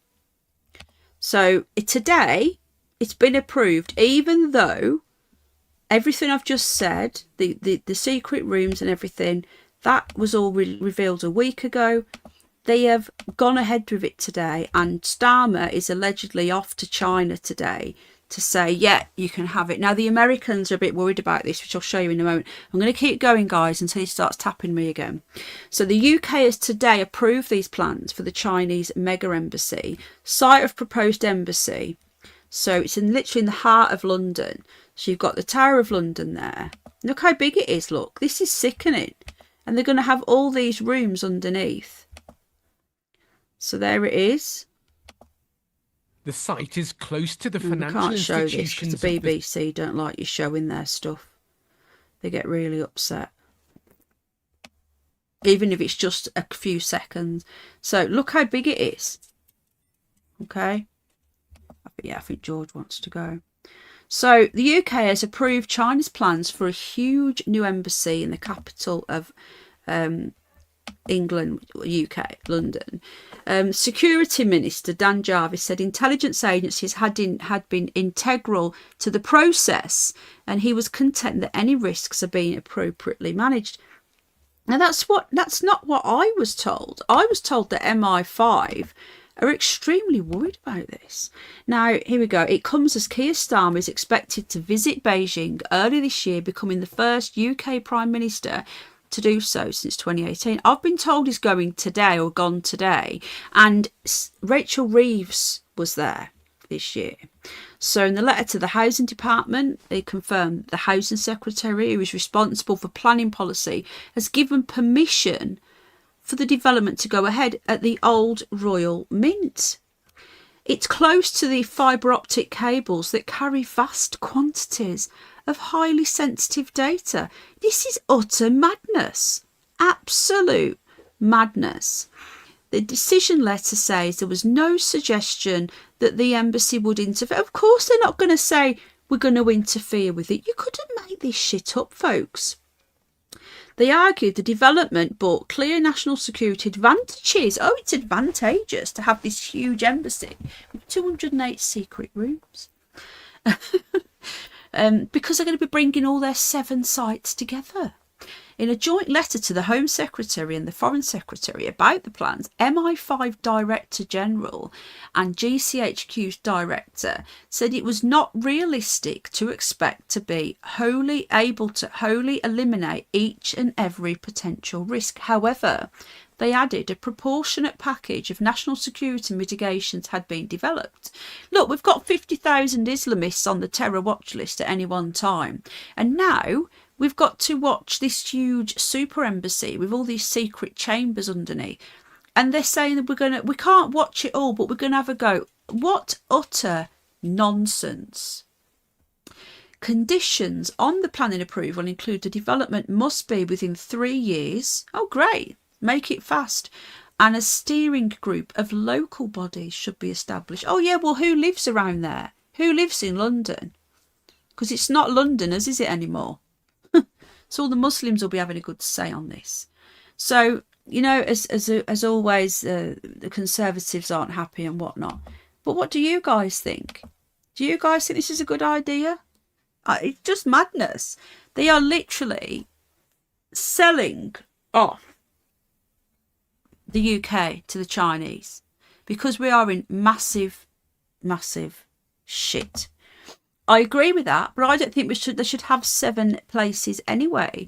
So today, it's been approved, even though everything I've just said, the secret rooms and everything, that was all revealed a week ago. They have gone ahead with it today. And Starmer is allegedly off to China today to say, yeah, you can have it. Now, the Americans are a bit worried about this, which I'll show you in a moment. I'm going to keep going, guys, until he starts tapping me again. So the UK has today approved these plans for the Chinese mega embassy, site of proposed embassy. So it's literally in the heart of London. So you've got the Tower of London there. Look how big it is, look. This is sickening. And they're going to have all these rooms underneath. So there it is. The site is close to the financial can't show this institutions. because the BBC don't like you showing their stuff. They get really upset. Even if it's just a few seconds. So look how big it is. Okay. I think George wants to go. So the UK has approved China's plans for a huge new embassy in the capital of England, UK, London. Security Minister Dan Jarvis said intelligence agencies had been integral to the process, and he was content that any risks are being appropriately managed. Now that's not what I was told. I was told that MI5 are extremely worried about this. Now, here we go. It comes as Keir Starmer is expected to visit Beijing early this year, becoming the first UK Prime Minister to do so since 2018. I've been told he's going today or gone today, and Rachel Reeves was there this year. So in the letter to the Housing Department, they confirmed the Housing Secretary, who is responsible for planning policy, has given permission for the development to go ahead at the Old Royal Mint. It's close to the fibre optic cables that carry vast quantities of highly sensitive data. This is utter madness. Absolute madness. The decision letter says there was no suggestion that the embassy would interfere. Of course, they're not going to say we're going to interfere with it. You couldn't make this shit up, folks. They argued the development brought clear national security advantages. Oh, it's advantageous to have this huge embassy with 208 secret rooms. Because they're going to be bringing all their 7 sites together. In a joint letter to the Home Secretary and the Foreign Secretary about the plans, MI5 Director General and GCHQ's Director said it was not realistic to expect to be able to wholly eliminate each and every potential risk. However, they added a proportionate package of national security mitigations had been developed. Look, we've got 50,000 Islamists on the terror watch list at any one time. And now we've got to watch this huge super embassy with all these secret chambers underneath. And they're saying that we can't watch it all, but we're going to have a go. What utter nonsense. Conditions on the planning approval include the development must be within 3 years. Oh, great. Make it fast. And a steering group of local bodies should be established. Oh, yeah, well, who lives around there? Who lives in London? Because it's not Londoners, is it, anymore? So all the Muslims will be having a good say on this. So, you know, as always, the Conservatives aren't happy and whatnot. But what do you guys think? Do you guys think this is a good idea? It's just madness. They are literally selling off the UK to the Chinese because we are in massive, massive shit. I agree with that, but I don't think they should have 7 places anyway.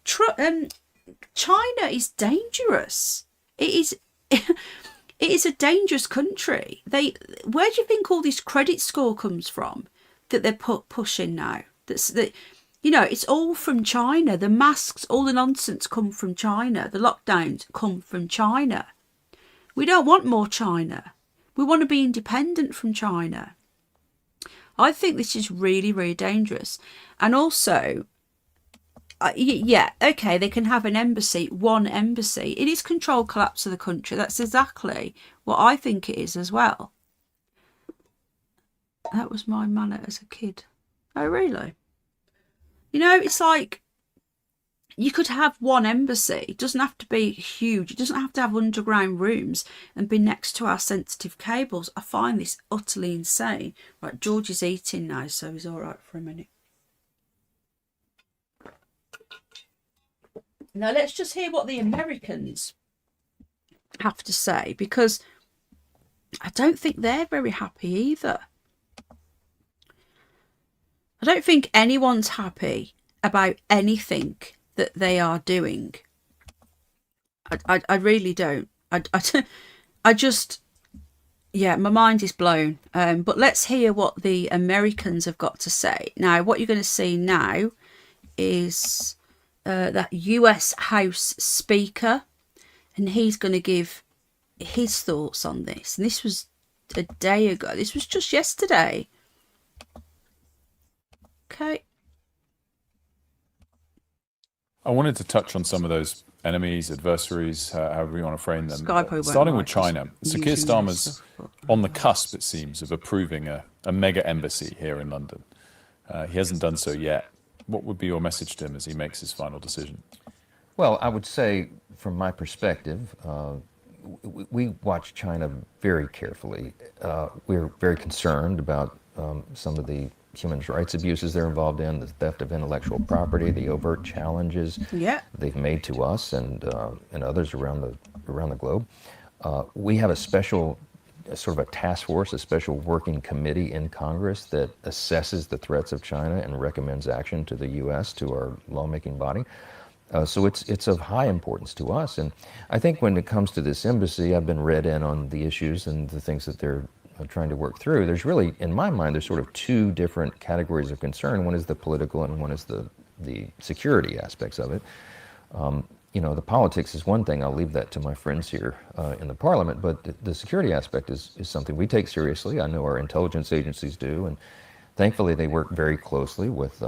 China is dangerous. It is it is a dangerous country. Where do you think all this credit score comes from that they're pushing now? You know, it's all from China. The masks, all the nonsense come from China. The lockdowns come from China. We don't want more China. We want to be independent from China. I think this is really, really dangerous. And also, yeah, okay, they can have an embassy, one embassy. It is controlled collapse of the country. That's exactly what I think it is as well. That was my manner as a kid. Oh, really? You know, it's like you could have one embassy. It doesn't have to be huge. It doesn't have to have underground rooms and be next to our sensitive cables. I find this utterly insane. Right, George is eating now, so he's all right for a minute. Now, let's just hear what the Americans have to say, because I don't think they're very happy either. I don't think anyone's happy about anything that they are doing. I really don't. I just, yeah, my mind is blown. But let's hear what the Americans have got to say. Now, what you're going to see now is that US House Speaker, and he's going to give his thoughts on this. And this was a day ago. This was just yesterday. Okay. I wanted to touch on some of those enemies, adversaries, however you want to frame them. Starting with China. Sir Keir Starmer's on the cusp, it seems, of approving a mega embassy here in London. He hasn't done so yet. What would be your message to him as he makes his final decision? Well, I would say, from my perspective, we watch China very carefully. We're very concerned about some of the human rights abuses they're involved in, the theft of intellectual property, the overt challenges they've made to us and others around the globe. We have a sort of a task force, a special working committee in Congress that assesses the threats of China and recommends action to the U.S., to our lawmaking body. So it's of high importance to us. And I think when it comes to this embassy, I've been read in on the issues and the things that they're trying to work through. There's really, in my mind, there's sort of two different categories of concern. One is the political and one is the security aspects of it. The politics is one thing. I'll leave that to my friends here in the Parliament. But the security aspect is something we take seriously. I know our intelligence agencies do, and thankfully they work very closely with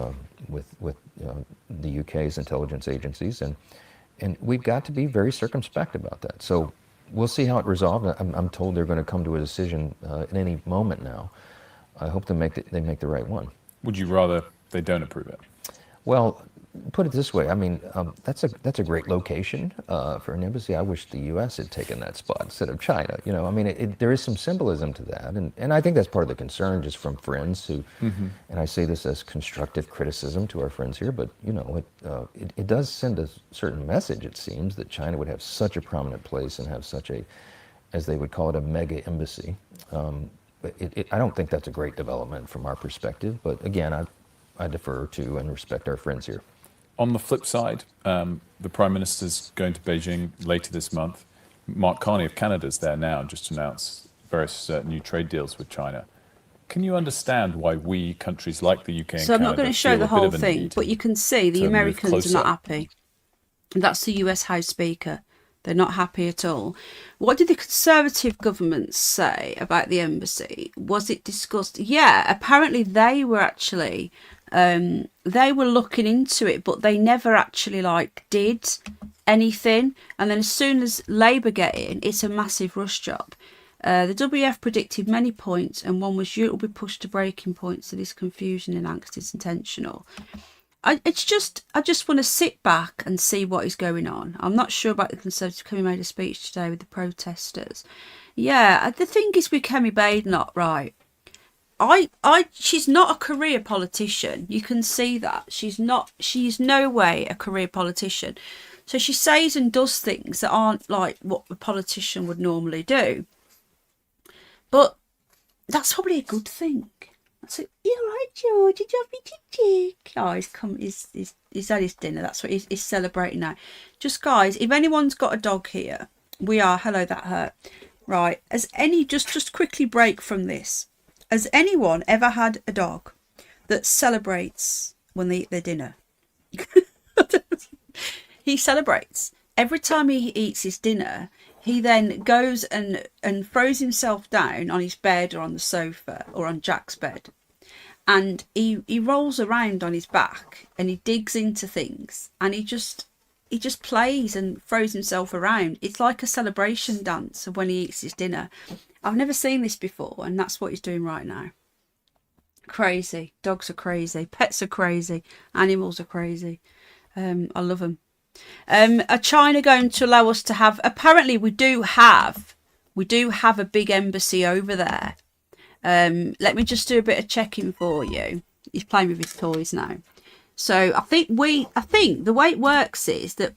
the UK's intelligence agencies, and we've got to be very circumspect about that. So we'll see how it resolves. I'm told they're going to come to a decision at any moment now. I hope they make the right one. Would you rather they don't approve it? Well, put it this way. I mean, that's a great location for an embassy. I wish the U.S. had taken that spot instead of China. I mean, there is some symbolism to that, and I think that's part of the concern, just from friends who, and I say this as constructive criticism to our friends here, but it does send a certain message. It seems that China would have such a prominent place and have such a, as they would call it, a mega embassy. I don't think that's a great development from our perspective, but again, I defer to and respect our friends here. On the flip side, the Prime Minister's going to Beijing later this month. Mark Carney of Canada's there now, just to announce various new trade deals with China. Can you understand why we, countries like the UK and So I'm Canada, not going to show the whole thing, but you can see the Americans are not happy. That's the US House Speaker. They're not happy at all. What did the Conservative government say about the embassy? Was it discussed? Yeah, apparently they were actually... they were looking into it, but they never actually did anything. And then as soon as Labour get in, it's a massive rush job. The WF predicted many points, and one was Europe will be pushed to breaking points. So this confusion and angst is intentional. I just want to sit back and see what is going on. I'm not sure about the Conservative. Kemi made a speech today with the protesters. Yeah, the thing is with Kemi Badenoch, right? She's not a career politician. You can see that. She's no way a career politician. So she says and does things that aren't like what a politician would normally do. But that's probably a good thing. That's it. You're right, George. Did you have me tick? Oh, he's had his dinner. That's what he's celebrating now. Just guys, if anyone's got a dog here, we are. Hello, that hurt. Right. Just quickly break from this. Has anyone ever had a dog that celebrates when they eat their dinner? He celebrates. Every time he eats his dinner, he then goes and throws himself down on his bed or on the sofa or on Jack's bed. And he rolls around on his back and he digs into things and he just plays and throws himself around. It's like a celebration dance of when he eats his dinner. I've never seen this before, and that's what he's doing right now. Crazy. Dogs are crazy. Pets are crazy. Animals are crazy. I love them. Are China going to allow us to have... Apparently, we do have a big embassy over there. Let me just do a bit of checking for you. He's playing with his toys now. So I think the way it works is that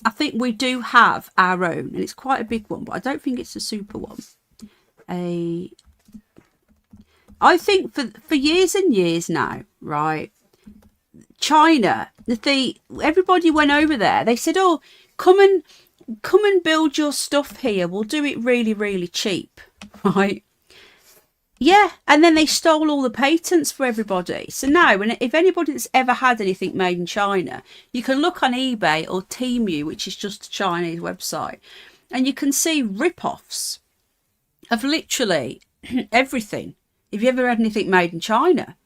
I think we do have our own, and it's quite a big one, but I don't think it's a super one. I think for years and years now, right? China, everybody went over there. They said, "Oh, come and build your stuff here. We'll do it really, really cheap," right? Yeah, and then they stole all the patents for everybody. So now, if anybody that's ever had anything made in China, you can look on eBay or Temu, which is just a Chinese website, and you can see rip-offs of literally everything. If you ever had anything made in China,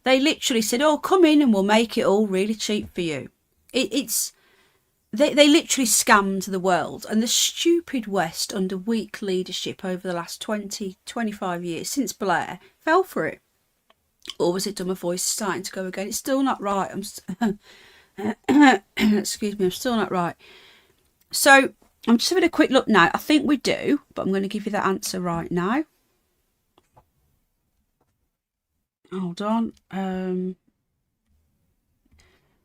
they literally said, "Oh, come in and we'll make it all really cheap for you." They literally scammed the world, and the stupid West under weak leadership over the last 25 years since Blair fell for it. Or was it done? My voice is starting to go again. It's still not right. Excuse me, I'm still not right. So I'm just having a quick look now. I think we do, but I'm going to give you that answer right now. Hold on.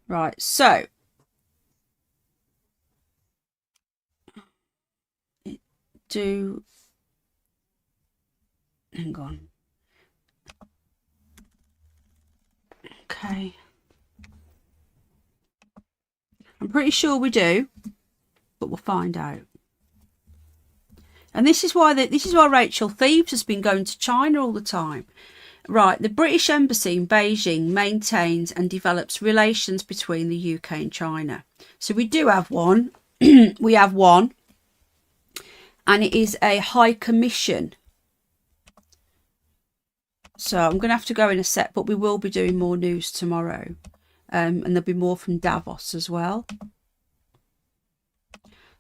Right, so hang on. Okay. I'm pretty sure we do, but we'll find out. And this is why Rachel Thieves has been going to China all the time. Right, the British Embassy in Beijing maintains and develops relations between the UK and China. So we do have one. We have one. And it is a High Commission. So I'm going to have to go in a sec, but we will be doing more news tomorrow. And there'll be more from Davos as well.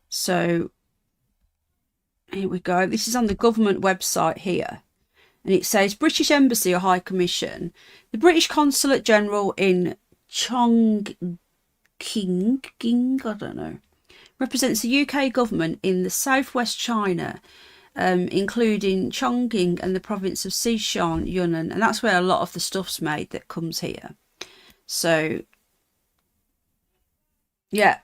So here we go. This is on the government website here. And it says British Embassy or High Commission. The British Consulate General in Chongqing, I don't know, represents the UK government in the southwest China, including Chongqing and the province of Sichuan, Yunnan. And that's where a lot of the stuff's made that comes here. So, yeah,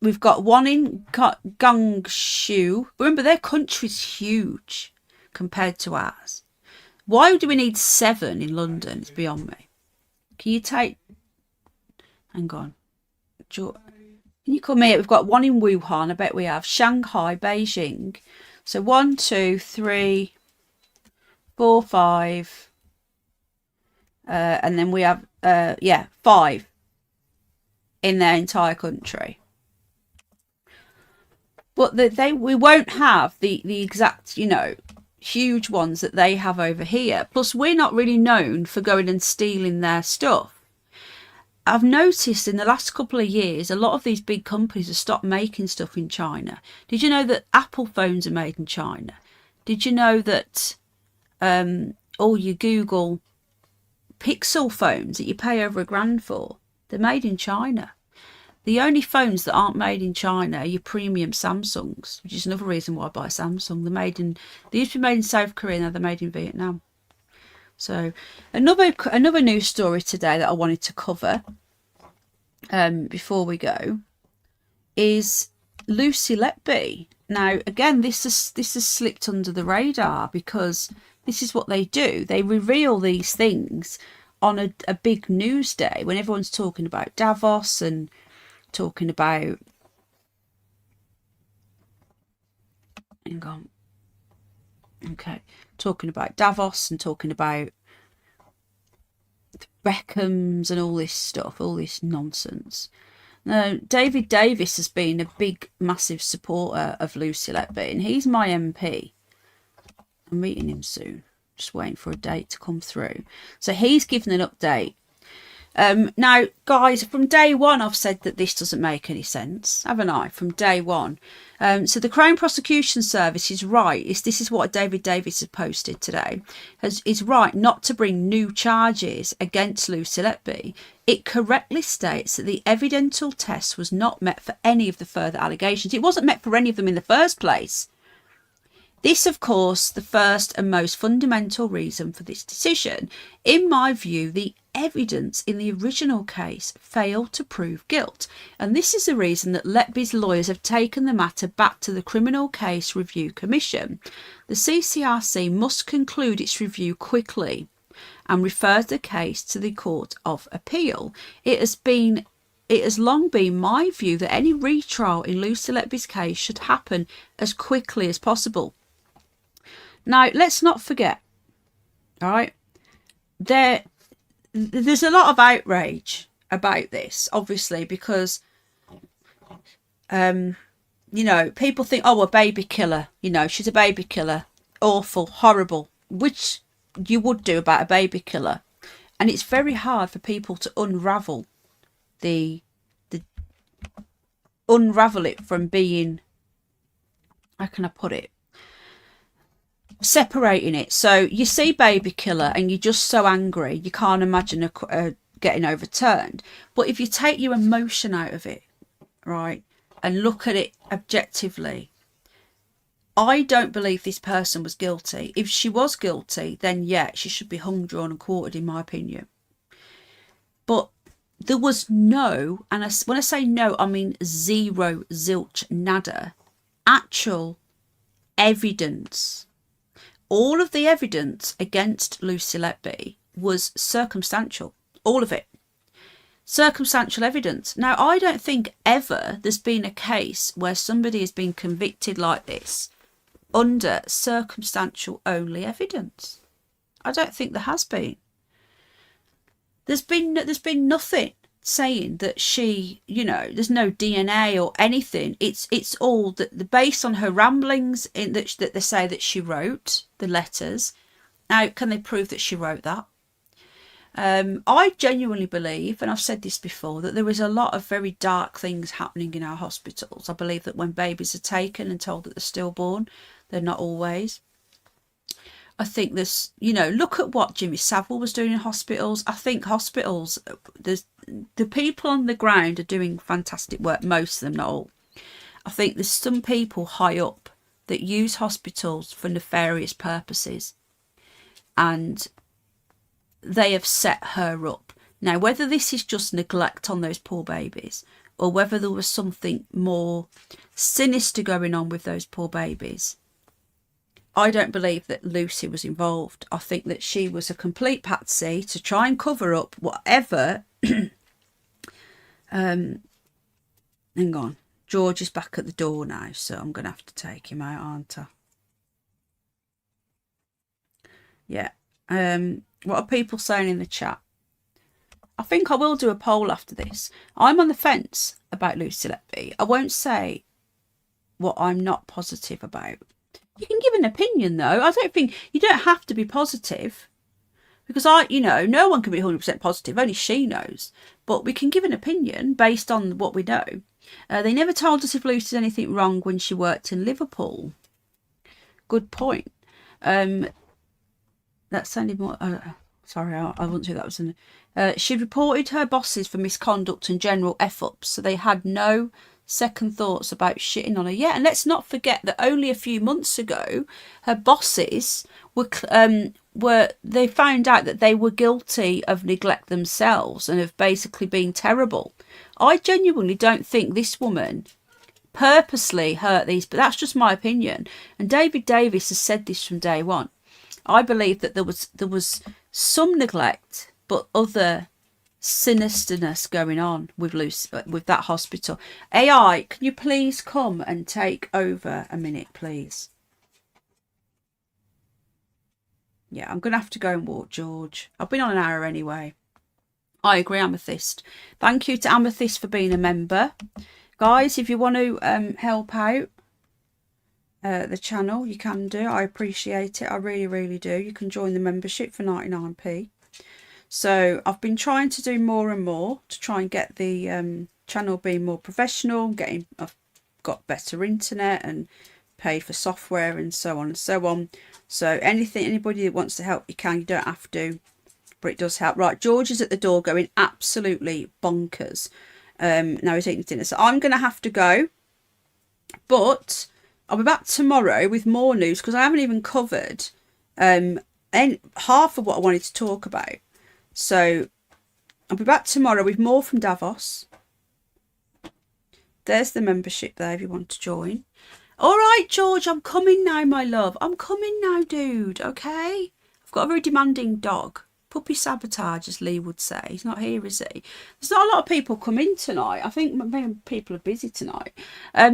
we've got one in Guangzhou. Remember, their country's huge compared to ours. Why do we need 7 in London? It's beyond me. Can you take... Hang on. Can you come here? We've got one in Wuhan. I bet we have. Shanghai, Beijing. So 1, 2, 3, 4, 5. And then we have, 5 in their entire country. But we won't have the exact, huge ones that they have over here. Plus, we're not really known for going and stealing their stuff. I've noticed in the last couple of years, a lot of these big companies have stopped making stuff in China. Did you know that Apple phones are made in China? Did you know that all your Google Pixel phones that you pay over £1,000 for, they're made in China? The only phones that aren't made in China are your premium Samsungs, which is another reason why I buy Samsung. They used to be made in South Korea, now they're made in Vietnam. So another news story today that I wanted to cover before we go is Lucy Letby. Now, again, this has slipped under the radar because this is what they do. They reveal these things on a big news day when everyone's talking about Davos and talking about... Hang on. Okay. Talking about Davos and talking about the Beckhams and all this stuff, all this nonsense. Now, David Davis has been a big, massive supporter of Lucy Letby, and he's my MP. I'm meeting him soon. Just waiting for a date to come through. So he's given an update. Now, guys, from day one, I've said that this doesn't make any sense, haven't I? From day one. So the Crown Prosecution Service is right. This is what David Davis has posted today. Is right not to bring new charges against Lucy Letby. It correctly states that the evidential test was not met for any of the further allegations. It wasn't met for any of them in the first place. This, of course, the first and most fundamental reason for this decision. In my view, the evidence in the original case failed to prove guilt. And this is the reason that Letby's lawyers have taken the matter back to the Criminal Case Review Commission. The CCRC must conclude its review quickly and refer the case to the Court of Appeal. It has long been my view that any retrial in Lucy Letby's case should happen as quickly as possible. Now, let's not forget, all right, there's a lot of outrage about this, obviously, because, people think, oh, a baby killer, she's a baby killer, awful, horrible, which you would do about a baby killer. And it's very hard for people to unravel unravel it from being, how can I put it? Separating it. So you see baby killer and you're just so angry you can't imagine a getting overturned. But if you take your emotion out of it, right, and look at it objectively, I don't believe this person was guilty. If she was guilty, then yeah, she should be hung, drawn and quartered, in my opinion. But there was no, and when I say no, I mean zero, zilch, nada, actual evidence. All of the evidence against Lucy Letby was circumstantial. All of it. Circumstantial evidence. Now, I don't think ever there's been a case where somebody has been convicted like this under circumstantial only evidence. I don't think there has been. There's been nothing saying that she, you know, there's no DNA or anything. It's all that based on her ramblings in that they say that she wrote the letters. Now, can they prove that she wrote that? I genuinely believe, and I've said this before, that there is a lot of very dark things happening in our hospitals. I believe that when babies are taken and told that they're stillborn, they're not always. I think there's, you know, look at what Jimmy Savile was doing in hospitals. I think hospitals, the people on the ground are doing fantastic work, most of them, not all. I think there's some people high up that use hospitals for nefarious purposes, and they have set her up. Now, whether this is just neglect on those poor babies or whether there was something more sinister going on with those poor babies, I don't believe that Lucy was involved. I think that she was a complete patsy to try and cover up whatever. Hang on. George is back at the door now, so I'm going to have to take him out, aren't I? Yeah. What are people saying in the chat? I think I will do a poll after this. I'm on the fence about Lucy Letby. I won't say what I'm not positive about. You can give an opinion, though. I don't think you don't have to be positive, because no one can be 100% positive. Only she knows. But we can give an opinion based on what we know. They never told us if Lucy did anything wrong when she worked in Liverpool. Good point. That sounded more. Sorry, I wasn't sure that was in. She reported her bosses for misconduct and general f-ups, so they had no second thoughts about shitting on her. Yeah, and let's not forget that only a few months ago, her bosses they found out that they were guilty of neglect themselves and of basically being terrible. I genuinely don't think this woman purposely hurt these, but that's just my opinion. And David Davis has said this from day one. I believe that there was some neglect, but other sinisterness going on with Lucy, with that hospital. AI, can you please come and take over a minute, please? Yeah, I'm going to have to go and walk George. I've been on an hour anyway. I agree, Amethyst. Thank you to Amethyst for being a member. Guys, if you want to help out the channel, you can do. I appreciate it. I really, really do. You can join the membership for 99p. So I've been trying to do more and more to try and get the channel being more professional. I've got better internet and paid for software and so on and so on. So anybody that wants to help, you can. You don't have to, but it does help. Right, George is at the door going absolutely bonkers. Now he's eating dinner, so I'm going to have to go. But I'll be back tomorrow with more news, because I haven't even covered half of what I wanted to talk about. So I'll be back tomorrow with more from Davos. There's the membership there if you want to join. All right, George, I'm coming now, my love. I'm coming now, dude, okay? I've got a very demanding dog. Puppy sabotage, as Lee would say. He's not here, is he? There's not a lot of people come in tonight. I think maybe people are busy tonight.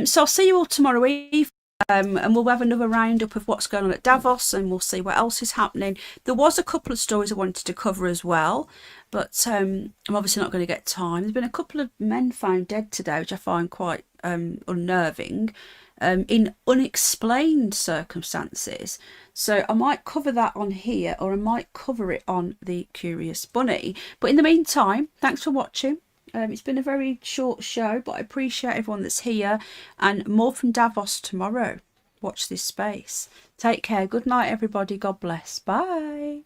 So I'll see you all tomorrow evening. And we'll have another roundup of what's going on at Davos, and we'll see what else is happening. There was a couple of stories I wanted to cover as well, but I'm obviously not going to get time. There's been a couple of men found dead today, which I find quite unnerving, in unexplained circumstances. So I might cover that on here, or I might cover it on the Curious Bunny. But in the meantime, thanks for watching. It's been a very short show, but I appreciate everyone that's here, and more from Davos tomorrow. Watch this space. Take care. Good night, everybody. God bless. Bye.